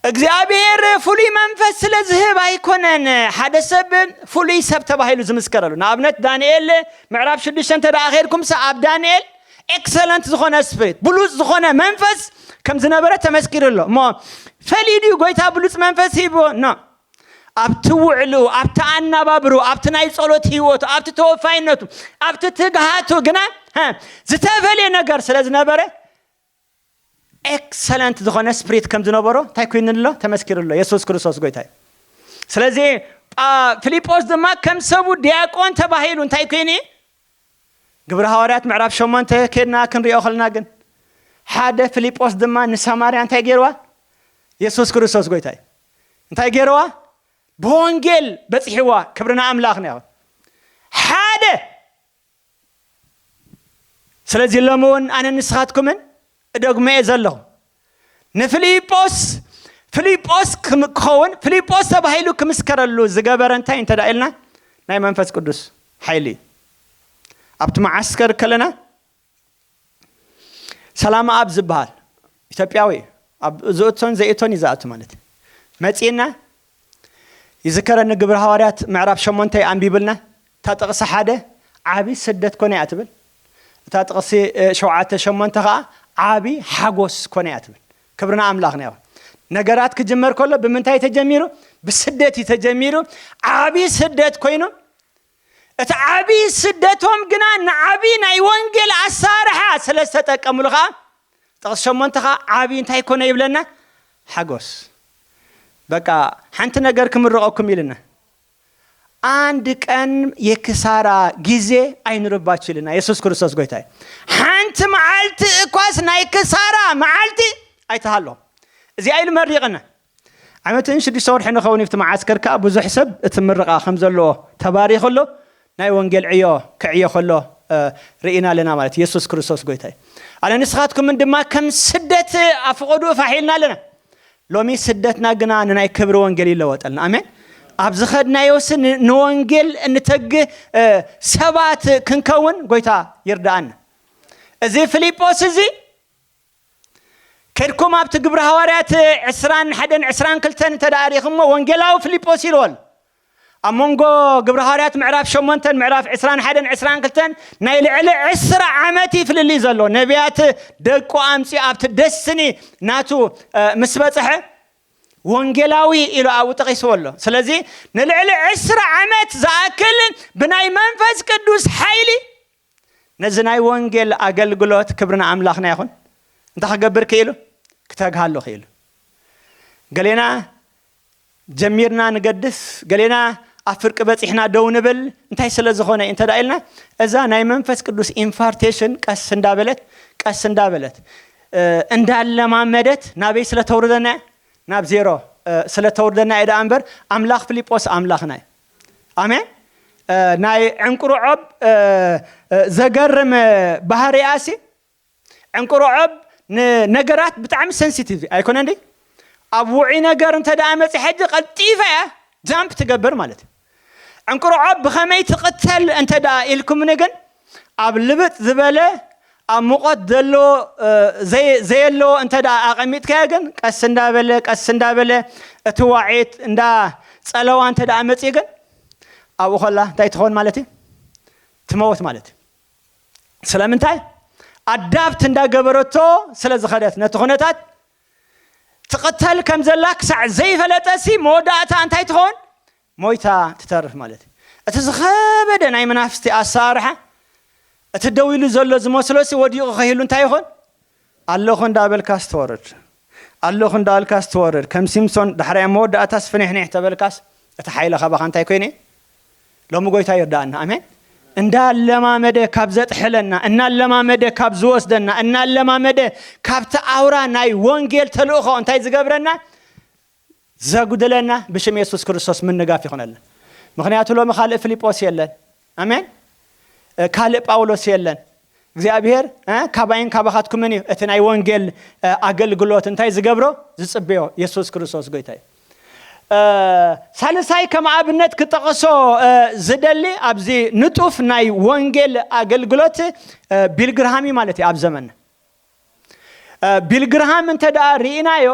እግዚአብሔር ፍሉይ መንፈስ ስለዝህብ አይኮነን ሓደ ሰብ ፍሉይ ሰብ ተባሂሉ ዝምስከረሉ ንኣብነት ዳንኤል ምዕራፍ 6 ተዳኺርኩም ሰዓብ ዳንኤል ኤክሰለንት ዝኾነ ስፒሪት ብሉጽ ዝኾነ መንፈስ ከም ዝነበረ ተመስኪሩሎ ሞ ፈሊዲ ጎይታ ብሉጽ መንፈስ ሂቦ ኖ ኣብቲ ውዕሉ ኣብቲ ኣናባብሩ ኣብቲ ናይ ጸሎት ህይወቱ ኣብቲ ተወፋይነቱ ኣብቲ ትግሃቱ ግና ዝተፈልየ ነገር ስለዝነበረ ኤክሰለንት ዝኾነ ስፒሪት ከም ዝነበሮ እንታይ ኮይኑሎ ተመስኪሩሎ ኢየሱስ ክርስቶስ ጎይታ ስለዚ ፊልጶስ ድማ ከም ሰቡ ዲያቆን ተባሂሉ እንታይ ኮይኑ ግብረ ሐዋርያት ምዕራፍ 8 ከድና ክንሪኦ ኸልና ግን ሓደ ፊልጶስ ድማ ንሰማርያ እንታይ ገይርዋ ኢየሱስ ክርስቶስ ጎይታ እንታይ ገይርዋ በወንጌል በጽሕዋ ክብርና አምላኽና ይሁን ሓደ ስለዚ ለሞን ኣነ ንስኻትኩምን እደግመየ ዘለኹ ንፊልጶስ ክኸውን ፊልጶስ ተባሂሉ ክምስከረሉ ዝገበረ እንታይ እንተዳኢልና ናይ መንፈስ ቅዱስ ሓይሊ ኣብቲ ማዓስከር ከለና ሰላም ኣብ ዝበሃል ኢትዮጵያዊ ኣብ ዝእቶን ዘይእቶን ይዛኣቱ ማለት መጺና ይዝከረኒ ግብረ ሐዋርያት ምዕራፍ 8 አንቢብልና ታጥቕሲ ሓደ ዓቢ ስደት ኮነ ያትብል ታጥቕሲ 7 ከዓ ዓቢ ሓጎስ ኮነ ያትብል ክብርና አምላኽና ይሁን ነገራት ክጅመር ከሎ ብምንታይ ተጀሚሩ ብስደት ተጀሚሩ ዓቢ ስደት ኮይኑ እቲ ዓቢ ስደቶም ግና ንዓቢ ናይ ወንጌል ኣሳርሓ ስለተጠቀሙሉ ከዓ ጥቕስ 8 ከዓ ዓቢ እንታይ ኮነ ይብለና ሓጎስ በቃ ሓንቲ ነገር ክምርቀኩም ይልና አንድ ቀን የክሳራ ጊዜ አይንርባችሁ ይልና ኢየሱስ ክርስቶስ ጎይታ ሓንቲ መዓልቲ እኳስ ናይ ክሳራ መዓልቲ አይተሃሎ እዚ አይል መሪቕና ዓመትን 6 ወርሕ ንኸውን ይፍቲ ማዓስከር ከዓ ብዙሕ ሰብ እትምርቃ ከም ዘለዎ ተባሪኽሎ ናይ ወንጌል ዕዮ ክዕዮ ከሎ ርኢና ለና ማለት ኢየሱስ ክርስቶስ ጎይታ ኣነ ንስኻትኩም ድማ ከም ስደት ኣፍቆዱ ፋሒልና ለና ሎሚ ስደትና ግና ንናይ ክብሪ ወንጌል ይለወጠልና አሜን ኣብዚ ኸድናዮስ ንወንጌል እንተግህ ሰባት ክንከውን ጎይታ ይርዳአና እዚ ፊልጶስ እዚ ከድኩም ኣብቲ ግብረ ሐዋርያት 21-22 ተዳሪኽሞ ወንጌላዊ ፊልጶስ ይልወል ኣሞንጎ ግብረ ሐዋርያት ምዕራፍ 8 ምዕራፍ 21-22 ናይ ልዕሊ 10 ዓመት ይፍልል ዘሎ ነቢያት ደቆ ኣምፂ ኣብቲ ደስኒ ናቱ ምስ በጽሐ ወንጌላዊ ኢሉ ኣብ ጠቂስወሎ ስለዚ ንልዕሊ 10 ዓመት ዝኣክል ብናይ መንፈስ ቅዱስ ሓይሊ ነዚ ናይ ወንጌል ኣገልግሎት ክብርና አምላኽና ይኹን እንታይ ክገብር ክኢሉ ክተግሃሎ ክኢሉ ገሌና ጀሚርና ንገድስ ገሌና ኣፍርቅ በጽሕና ደው ንብል እንታይ ስለ ዝኾነ እንተዳኢልና እዛ ናይ መንፈስ ቅዱስ ኢምፓርቴሽን ቀስ እንዳበለት እንዳለማመደት ናበይ ስለ ተውርደና ናብ ዜሮ ስለ ተውርደና ኢዳ አንበር አምላኽ ፊልጶስ አምላኽና አሜን ናይ ዕንቁሩዖብ ዘገርም ባህሪያሲ ዕንቁሩዖብ ነገራት ብጣዕሚ ሴንሲቲቭ ኣይኮነ እንዴ ኣብ ውዒ ነገር እንተዳመጽ ሕጂ ቀልጢፈ ጃምፕ ትገብር ማለት ዕንቁሩዖብ ብኸመይ ትቅተል እንተዳ ኢልኩም ንግን ኣብ ልብጥ ዝበለ ኣብ ሙቐት ዘሎ ዘየሎ እንተዳ ኣቐሚጥከ ግን ቀስ እንዳበለ እቲ ዋዒት እንዳ ጸለዋ እንተዳ መጽ ግን ኣብኡ ኸላ እንታይ ትኾን ማለት ትመወት ማለት ስለምንታይ ኣዳብት እንዳገበረቶ ስለ ዝኸደት ነቲ ኩነታት ትቅተል ከም ዘላ ክሳዕ ዘይፈለጠሲ መወዳእታ እንታይ ትኾን ሞይታ ትተርፍ ማለት እቲ ዝኸበደ ናይ መናፍስቲ ኣሳርሓ እቲ ደው ኢሉ ዘሎ ዝመስሎሲ ወዲቑ ኸሂሉ እንታይ ይኾን ኣለኹ እንዳበልካስ ትወርድ ከም ሲምሶን ድሕሪያ መወዳእታስ ፍንሕንሕ ተበልካስ እቲ ሓይለ ኸባኻ እንታይ ኮይነ ሎሚ ጎይታ ይርዳእና አሜን እንዳለማመደ ካብ ዘጥሕለና እናለማመደ ካብ ዝወስደና እናለማመደ ካብቲ ኣውራ ናይ ወንጌል ተልእኾ እንታይ ዝገብረና ዘጉድለና ብሽም ኢየሱስ ክርስቶስ ምንጋፍ ይኾነልና ምክንያቱ ሎሚ ካልእ ፊልጶስ የለን አሜን ካልእ ጳውሎስ የለን እግዚአብሔር ካባይን ካባኻትኩምን እቲ ናይ ወንጌል ኣገልግሎት እንታይ ዝገብሮ ዝጽበዮ ኢየሱስ ክርስቶስ ጎይታ ሳልሳይ ከም አብነት ክጠቅሶ ዝደሊ ኣብዚ ንጡፍ ናይ ወንጌል አገልግሎት ቢል ግርሃም ማለት ኣብ ዘመን ቢል ግርሃም እንተዳ ሪኢናዮ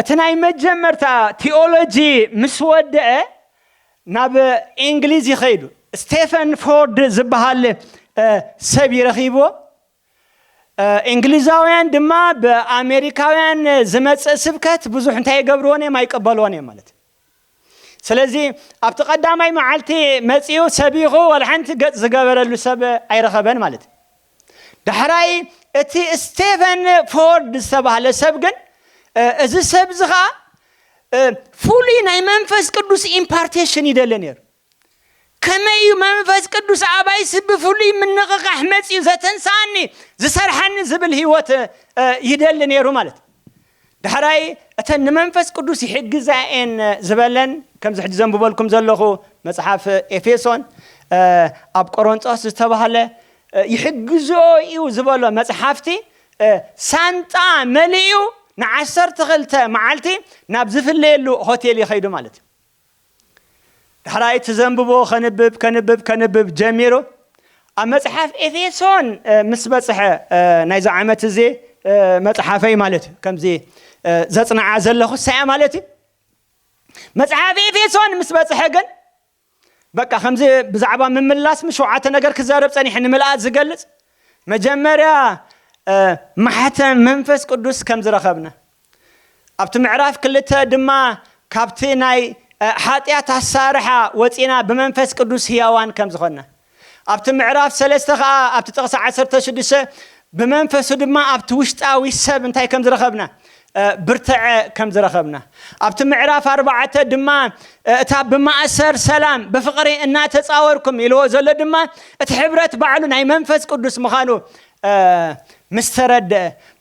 እቲ ናይ መጀመርታ ቴዎሎጂ ምስ ወድአ ናብ እንግሊዝ ይኸይዱ ስቴፈን ፎርድ ዝበሃል ሰብ ይረኺቦ እንግሊዛውያን ድማ በአሜሪካውያን ዝመጽእ ስብከት ብዙሕ እንታይ ይገብርዎን የማይቀበልዎን ማለት ስለዚ ኣብቲ ቀዳማይ መዓልቲ መጽኡ ሰቢኹ ወልሓንቲ ገጽ ዝገበረሉ ሰብ ኣይረኸበን ማለት ድሕራይ እቲ ስቴፈን ፎርድ ዝተባሃለ ሰብ ግን እዚ ሰብ ዝኻ ፉሊ ናይ መንፈስ ቅዱስ ኢምፓርቴሽን ይደለ ነይሩ ከመይ መንፈስ ቅዱስ አባይ ስብፉሊ ምንቅቃሕ መጽኡ ዘተንሳኒ ዝሰርሐኒ ዝብል ህይወት ይደል ነይሩ ማለት ድሕራይ እተን መንፈስ ቅዱስ ይሕግዛኤን ዝበለን ከም ዝሕጂ ዘንብበልኩም ዘለኹ መጽሓፍ ኤፌሶን ኣብ ቆሮንጦስ ዝተባሃለ ይሕግዞ እዩ ዝበሎ መጽሓፍቲ ሳንጣ መሊኡ ን12 መዓልቲ ናብ ዝፍለየሉ ሆቴል ይኸይዱ ማለት ድሕራይ ተዘንብቦ ከንብብ ጀሚሩ ኣብ መጽሓፍ ኤፌሶን ምስ በጽሐ ናይዚ ዓመት እዚ መጽሓፈይ ማለት ከምዚ ዘጽናዓ ዘለኹ ሳያ ማለት መጽሓፍ ኤፌሶን ምስ በጽሐ ግን በቃ ከምዚ ብዛዕባ ምምላስ ምሽውዓተ ነገር ክዛረብ ጸኒሕ ንምልኣት ዝገልጽ መጀመርያ ማሕተም መንፈስ ቅዱስ ከም ዝረኸብና ኣብቲ ምዕራፍ 2 ድማ ካብቲ ናይ ሓጢያት አሳርሓ ወፂና በመንፈስ ቅዱስ ህያዋን ከም ዝኾና ኣብቲ ምዕራፍ 3 ከዓ ኣብቲ ጥቕሲ 16 በመንፈሱ ድማ ኣብቲ ውሽጣዊ ሰብ እንታይ ከም ዝረኸብና ብርትዐ ከም ዝረኸብና ኣብቲ ምዕራፍ 4 ድማ እታ ብማእሰር ሰላም በፍቅሪ እናተጻወርኩም ኢልዎ ዘሎ ድማ እቲ ሕብረት ባዕሉ ናይ መንፈስ ቅዱስ ምዃኑ مسترد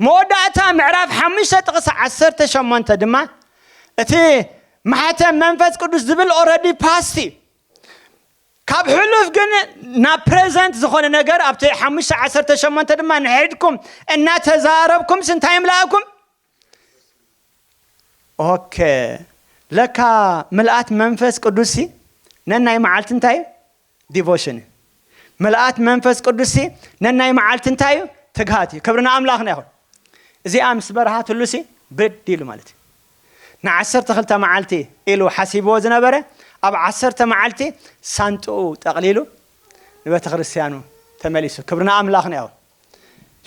مودعتا معرف 5 ጥቕሲ 18 ድማ እቲ ማሕተም መንፈስ ቅዱስ ዝብል ኦሬዲ ፓስቲ ካብ ሕሉፍ ግን ና ፕሬዘንት ዝኾነ ነገር ኣብቲ 5:18 ድማ ንሕድኩም እና ተዛረብኩም ስንታይ ምላእኩም ኦኬ ለካ መልአት መንፈስ ቅዱስ ነናይ መዓልት እንታይ ዲቮሽን መልአት መንፈስ ቅዱስ ነናይ መዓልት እንታይ ተጋቲ ክብርና አምላኽና ይኹን እዚ አምስ በረሃት ሁሉሲ በዲል ማለት ና12 መዓልቲ ኢሉ ሓሲቦ ዝነበረ ኣብ 10 መዓልቲ ሳንጡ ጠቕሊሉ ንቤተ ክርስቲያኑ ተመሊሱ ክብርና አምላኽና ይኹን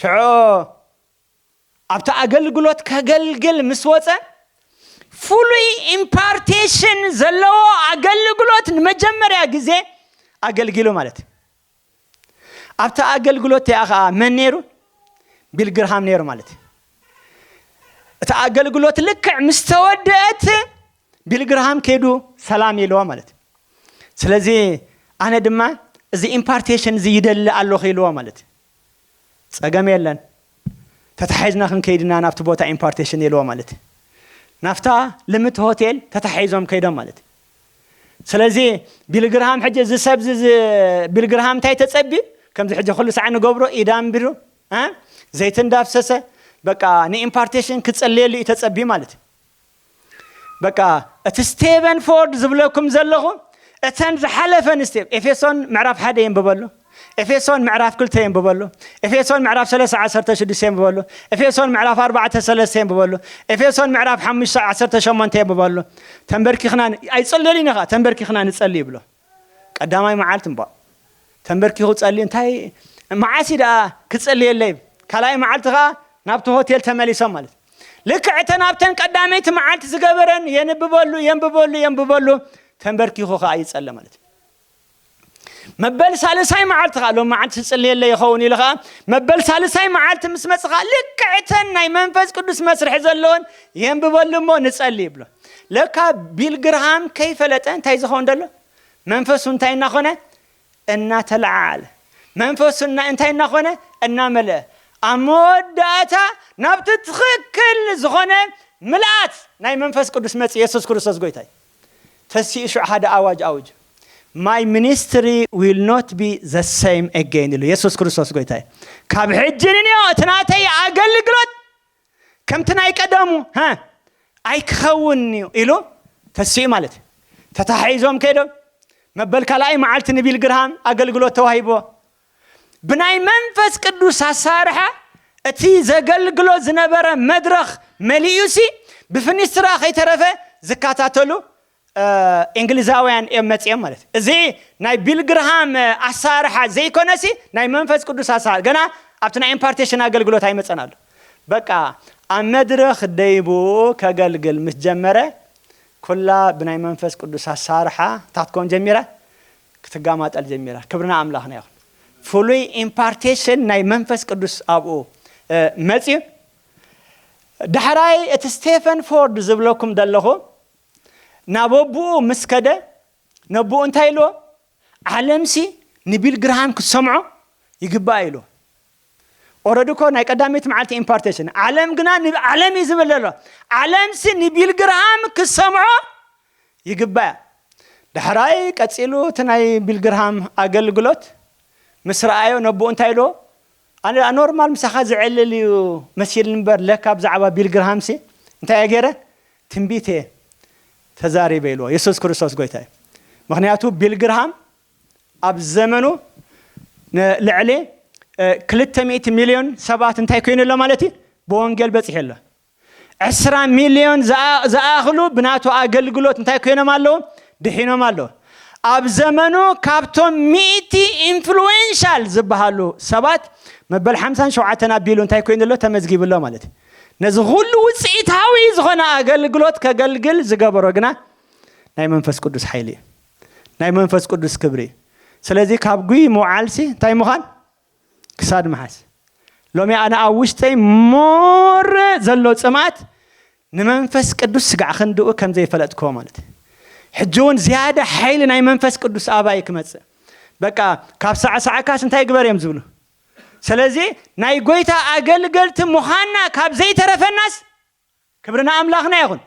ሽዑ ኣብታ አገልግሎት ከገልግል ምስ ወፀ fully impartation ዘለዎ አገልግሎት መጀመሪያ ጊዜ አገልግሎ ማለት ኣብታ አገልግሎት ያኻ መነሩ ቢል ግርሃም ነሩ ማለት እታ አገልግሎት ልክ ምስተወደት ቢል ግርሃም ከዱ ሰላም ይለዋ ማለት ስለዚህ አነ ድማ እዚ ኢምፓርቴሽን እዚ ይደል አለኹ ይለዋ ማለት ጸገም የለን ተተሐይዝና ከንከይድና ናፍቲ ቦታ ኢምፓርቴሽን ይለዋ ማለት ናፍታ ልምት ሆቴል ተተሐይዞም ከይዶም ማለት ስለዚህ ቢል ግርሃም ሕጂ ዝሰብ ቢል ግርሃም ታይ ተጸቢ ከም ዝሕጂ ኩሉ ሰዓት ንገብሮ ኢዳም ቢሩ ዘይት እንዳፍሰሰ በቃ ኢምፓርቴሽን ክጸልየሉ ተጸቢ ማለት በቃ እቲ ስቴቨን ፎርድ ዝብለኩም ዘለኹ እተን ዝሓለፈን ስቴቭ ኤፌሶን ምዕራፍ 1 ይንበበሉ ኤፌሶን ምዕራፍ 2 ይንበበሉ ኤፌሶን ምዕራፍ 3:16 ይንበበሉ ኤፌሶን ምዕራፍ 4:3 ይንበበሉ ኤፌሶን ምዕራፍ 5:18 ይንበበሉ ተንበርኪኽና ኣይጸልየሊና ተንበርኪኽና ንጸልይ ብሎ ቀዳማይ መዓልት እንባ ተንበርኪኹ ጸልይ እንታይ ማዓሲዳ ክጸልየለይ ካላይ መዓልትኻ ናብቲ ሆቴል ተመሊሶም ማለት ልክዕተን ኣብተን ቀዳመይቲ መዓልት ዝገበረን የንብበሉ ተንበርኪኹ ይጸለ ማለት መበል ሳልሳይ መዓልት ቃሎ መዓልት ጽልየለ ይኸውን ኢልኻ መበል ሳልሳይ መዓልት ምስ መጽኻ ልክዕተን ናይ መንፈስ ቅዱስ መስርሕ ዘለውን የንብበሉሞ ንጸልይ ብሎ ለካ ቢል ግርሃም ከይፈለጠ እንታይ ዝኸውን ደሎ መንፈሱ እንታይ እናኾነ እና ተለዓለ መንፈሱና እንታይ እናኾነ እና መልአ አሞዳታ ናብቲ ትኽክል ዝኾነ ምልአት ናይ መንፈስ ቅዱስ መጽ ኢየሱስ ክርስቶስ ጎይታይ ተሲእሹ ሓደ አዋጅ አውጅ my ministry will not be the same again ኢሉ ኢየሱስ ክርስቶስ ጎይታይ ካብ ሕጂን ነው ተናተይ አገልግሎት ከምትናይ ቀደሙ ኣይክኸውንኒ ኢሉ ተስኡ ማለት ተታሒዞም ከይዶም መበል ካልኣይ መዓልቲ ንቢል ግርሃም ኣገልግሎት ተዋሂቦ ብናይ መንፈስ ቅዱስ ኣሳርሓ እቲ ዘገልግሎት ዝነበረ መድረኽ መሊኡሲ ብፍኒስትራ ከይተረፈ ዝካታተሉ እንግሊዛውያን መጽኦም ማለት እዚ ናይ ቢል ግርሃም ኣሳርሓ ዘይኮነሲ ናይ መንፈስ ቅዱስ ኣሳርሓ ገና ኣብቲ ናይ ኢምፓርቴሽን ኣገልግሎት ኣይመጸናሉ በቃ ኣብ መድረኽ ደይቡ ከገልግል ምስ ጀመረ ኩላ ብናይ መንፈስ ቅዱስ ኣሳርሓ ታትኮን ጀሚራ ክትጋማጠል ጀሚራ ክብርና ኣምላኽና ይኹን ፍሉይ ኢምፓርቴሽን ናይ መንፈስ ቅዱስ ኣብኡ መጽኡ ድሕራይ እቲ ስቴፈን ፎርድ ዝብለኩም ደለኹ ናበቡኡ ምስከደ ነብኡ እንታይ ኢልዎ ዓለምሲ ንቢል ግርሃም ክሰምዖ ይግባእ ኢልዎ ኦረዲኮ ናይ ቀዳሚት መዓልቲ ኢምፓርቴሽን ዓለም ግና ዓለም ይዝብል ዘሎ ዓለምሲ ንቢል ግርሃም ክሰምዖ ይግባእ ድሕራይ ቀፂሉ እቲ ናይ ቢል ግርሃም ኣገልግሎት ምስ ረኣዮ ነብኡ እንታይ ኢልዎ ኣነ ኖርማል ምሳኻ ዝዕልል እዩ መሲል እምበር ለካ ብዛዕባ ቢል ግርሃምሲ እንታይ ገይረ ትንቢት ተዛሪበ ኢልዎ ኢየሱስ ክርስቶስ ጎይታ እዩ ምክንያቱ ቢል ግርሃም ኣብ ዘመኑ ልዕሊ 200 ሚልዮን ሰባት እንታይ ኮይኑሎ ማለት እዩ ብወንጌል በፂሕሎ 10 ሚልዮን ዝኣኽሉ ብናቱ ኣገልግሎት እንታይ ኮይኖም ኣለዎ ድሒኖም ኣለዎ ኣብ ዘመኑ ካብቶም 100 ኢንፍሉዌንሻል ዝበሃሉ ሰባት መበል 57 ኣቢሉ እንታይ ኮይኑሎ ተመዝጊብሎ ማለት እዩ ነዚ ሁሉ ውፅኢታዊ ዝኾነ ኣገልግሎት ከገልግል ዝገበሮ ግና ናይ መንፈስ ቅዱስ ሓይሊ ናይ መንፈስ ቅዱስ ክብሪ ስለዚ ካብ ጉይ መዓልሲ እንታይ ምዃን ክሳድ መሓስ ሎሚ ኣነ ኣብ ውሽጠይ ሞር ዘሎ ጽማት ንመንፈስ ቅዱስ ስጋዕ ክንድኡ ከም ዘይፈለጥኮ ማለት ሕጂ እውን ዝያደ ሓይሊ ናይ መንፈስ ቅዱስ ኣባይ ክመጽእ በቃ ካብ ሳዕሳዕካስ እንታይ ግበር እዮም ዝብሉ ስለዚ ናይ ጎይታ ኣገልገልቲ ምዃንና ካብ ዘይተረፈናስ ክብርና ኣምላኽና ይኹን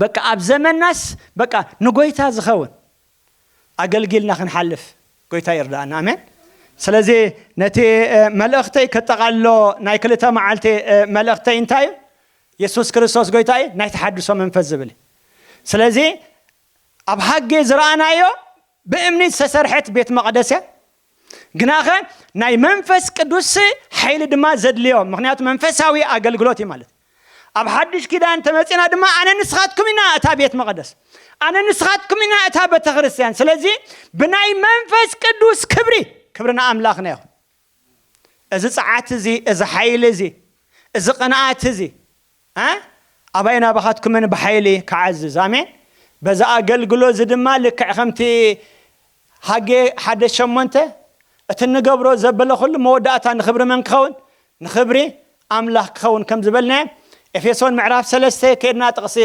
በቃ ኣብ ዘመናስ በቃ ንጎይታ ዝኸውን ኣገልግልና ክንሓልፍ ጎይታ ይርዳእና ኣሜን ስለዚ ነቲ መልእኽተይ ከጠቓሎ ናይ ክልተ መዓልቲ መልእኽተይ እንታይ እዩ ኢየሱስ ክርስቶስ ጎይታ እዩ ናይ ተሓድሶ መንፈስ ዝብል ስለዚ ኣብ ሃገ ዝረኣናዮ ብእምኒ ዝተሰርሐት ቤት መቕደስ ግናኸ ናይ መንፈስ ቅዱስ ሓይሊ ድማ ዘድልዮ ምክንያቱ መንፈሳዊ ኣገልግሎት እዩ ማለት ኣብ ሓድሽ ኪዳን ተመፂና ድማ ኣነ ንስኻትኩም ኢና እታ ቤት መቕደስ ኣነ ንስኻትኩም ኢና እታ ቤተ ክርስቲያን ስለዚ ብናይ መንፈስ ቅዱስ ክብርና ኣምላኽና ይኹን እዚ ፀዓት እዚ እዚ ሓይሊ እዚ እዚ ቅንዓት እዚ ኣባይና ባኻትኩምን ብሓይሊ ክዓዝዝ ኣሜን በዛ ኣገልግሎት እዚ ድማ ልክዕ ከምቲ ሃገ 1:8 እቲ ንገብሮ ዘበለ ኩሉ መወዳእታ ንኽብሪ መን ክኸውን ንኽብሪ ኣምላኽ ክኸውን ከም ዝበልና ኤፌሶን ምዕራፍ 3 ከድና ጥቕሲ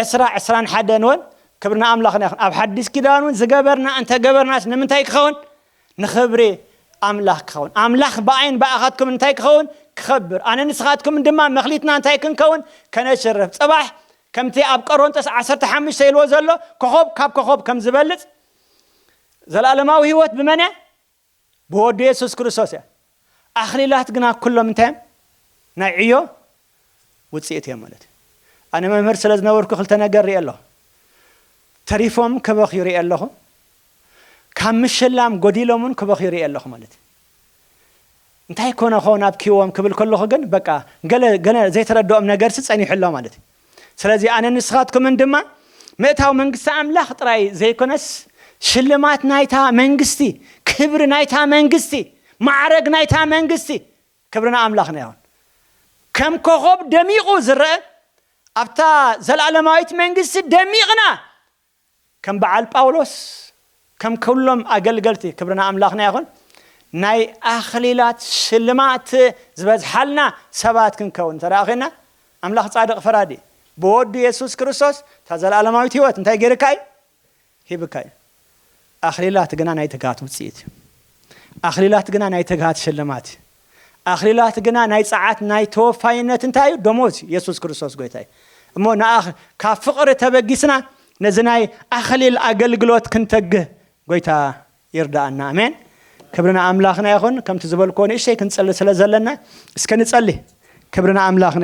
20-21 ንውን ክብርና ኣምላኽና ይኹን ኣብ ሓድሽ ኪዳን እውን ዝገበርና እንተገበርናስ ንምንታይ ክኸውን ንኽብሪ ኣምላኽ ክኸውን ኣምላኽ ብዓይን ባእኻትኩም እንታይ ክኸውን ክኸብር ኣነ ንስኻትኩም ድማ መኽሊትና እንታይ ክንከውን ከነሽርፍ ጽባሕ ከምቲ ኣብ ቆሮንጦስ 15 ኢልዎ ዘሎ ኮኸብ ካብ ኮኸብ ከም ዝበልጽ ዘላለማዊ ህይወት ብመን ብወዲ ኢየሱስ ክርስቶስ ኣኽሊላት ግና ኩሎም እንታይ ናይ ዕዮ ውፅኢት እዮም ማለት ኣነ መምህር ስለ ዝነበርኩ ክልተ ነገር ሪኢ ኣለኹ ተሪፎም ከበኺሩ ሪኢ ኣለኹ ካብ ምሽላም ጎዲሎምን ከበኺሩ ሪኢ ኣለኹ ማለት እንታይ ኮነ ኾን ኣብ ኪዎም ክብል ከለኹ ግን በቃ ገለ ዘይተረድኦም ነገር ፀኒሕሎ ማለት ስለዚ ኣነ ንስኻትኩምን ድማ ምእታው መንግስቲ ኣምላኽ ጥራይ ዘይኮነስ ሽልማት ናይታ መንግስቲ ክብሪ ናይታ መንግስቲ ማዕረግ ናይታ መንግስቲ ክብርና ኣምላኽና ይኹን ከም ኮኸብ ደሚቑ ዝረአ ኣብታ ዘለዓለማዊት መንግስቲ ደሚቕና ከም በዓል ጳውሎስ ከም ኩሎም ኣገልገልቲ ክብርና ኣምላኽና ይኹን ናይ ኣኽሊላት ሽልማት ዝበዝሓልና ሰባት ክንከውን ተራኺና ኣምላኽ ጻድቕ ፈራዲ ብወዲ ኢየሱስ ክርስቶስ ተዘላለማዊት ህይወት እንታይ ጌርካይ ሂብካይ ኣኽሊላት ግና ናይ ትጋት ውፅኢት ኣኽሊላት ግና ናይ ትጋት ሽልማት ኣኽሊላት ግና ናይ ጸዓት ናይ ተወፋይነት እንታይ ደሞዝ ኢየሱስ ክርስቶስ ጎይታይ እሞ ንኣኽ ካብ ፍቕሪ ተበጊስና ነዚ ናይ ኣኽሊል ኣገልግሎት ክንተግህ ጎይታ ይርዳእና ኣሜን ክብርና ኣምላኽና ይኹን ከምቲ ዝበልኮ ንእሽተይ ክንጸልይ ስለ ዘለና እስከ ንጸልይ ክብርና ኣምላኽና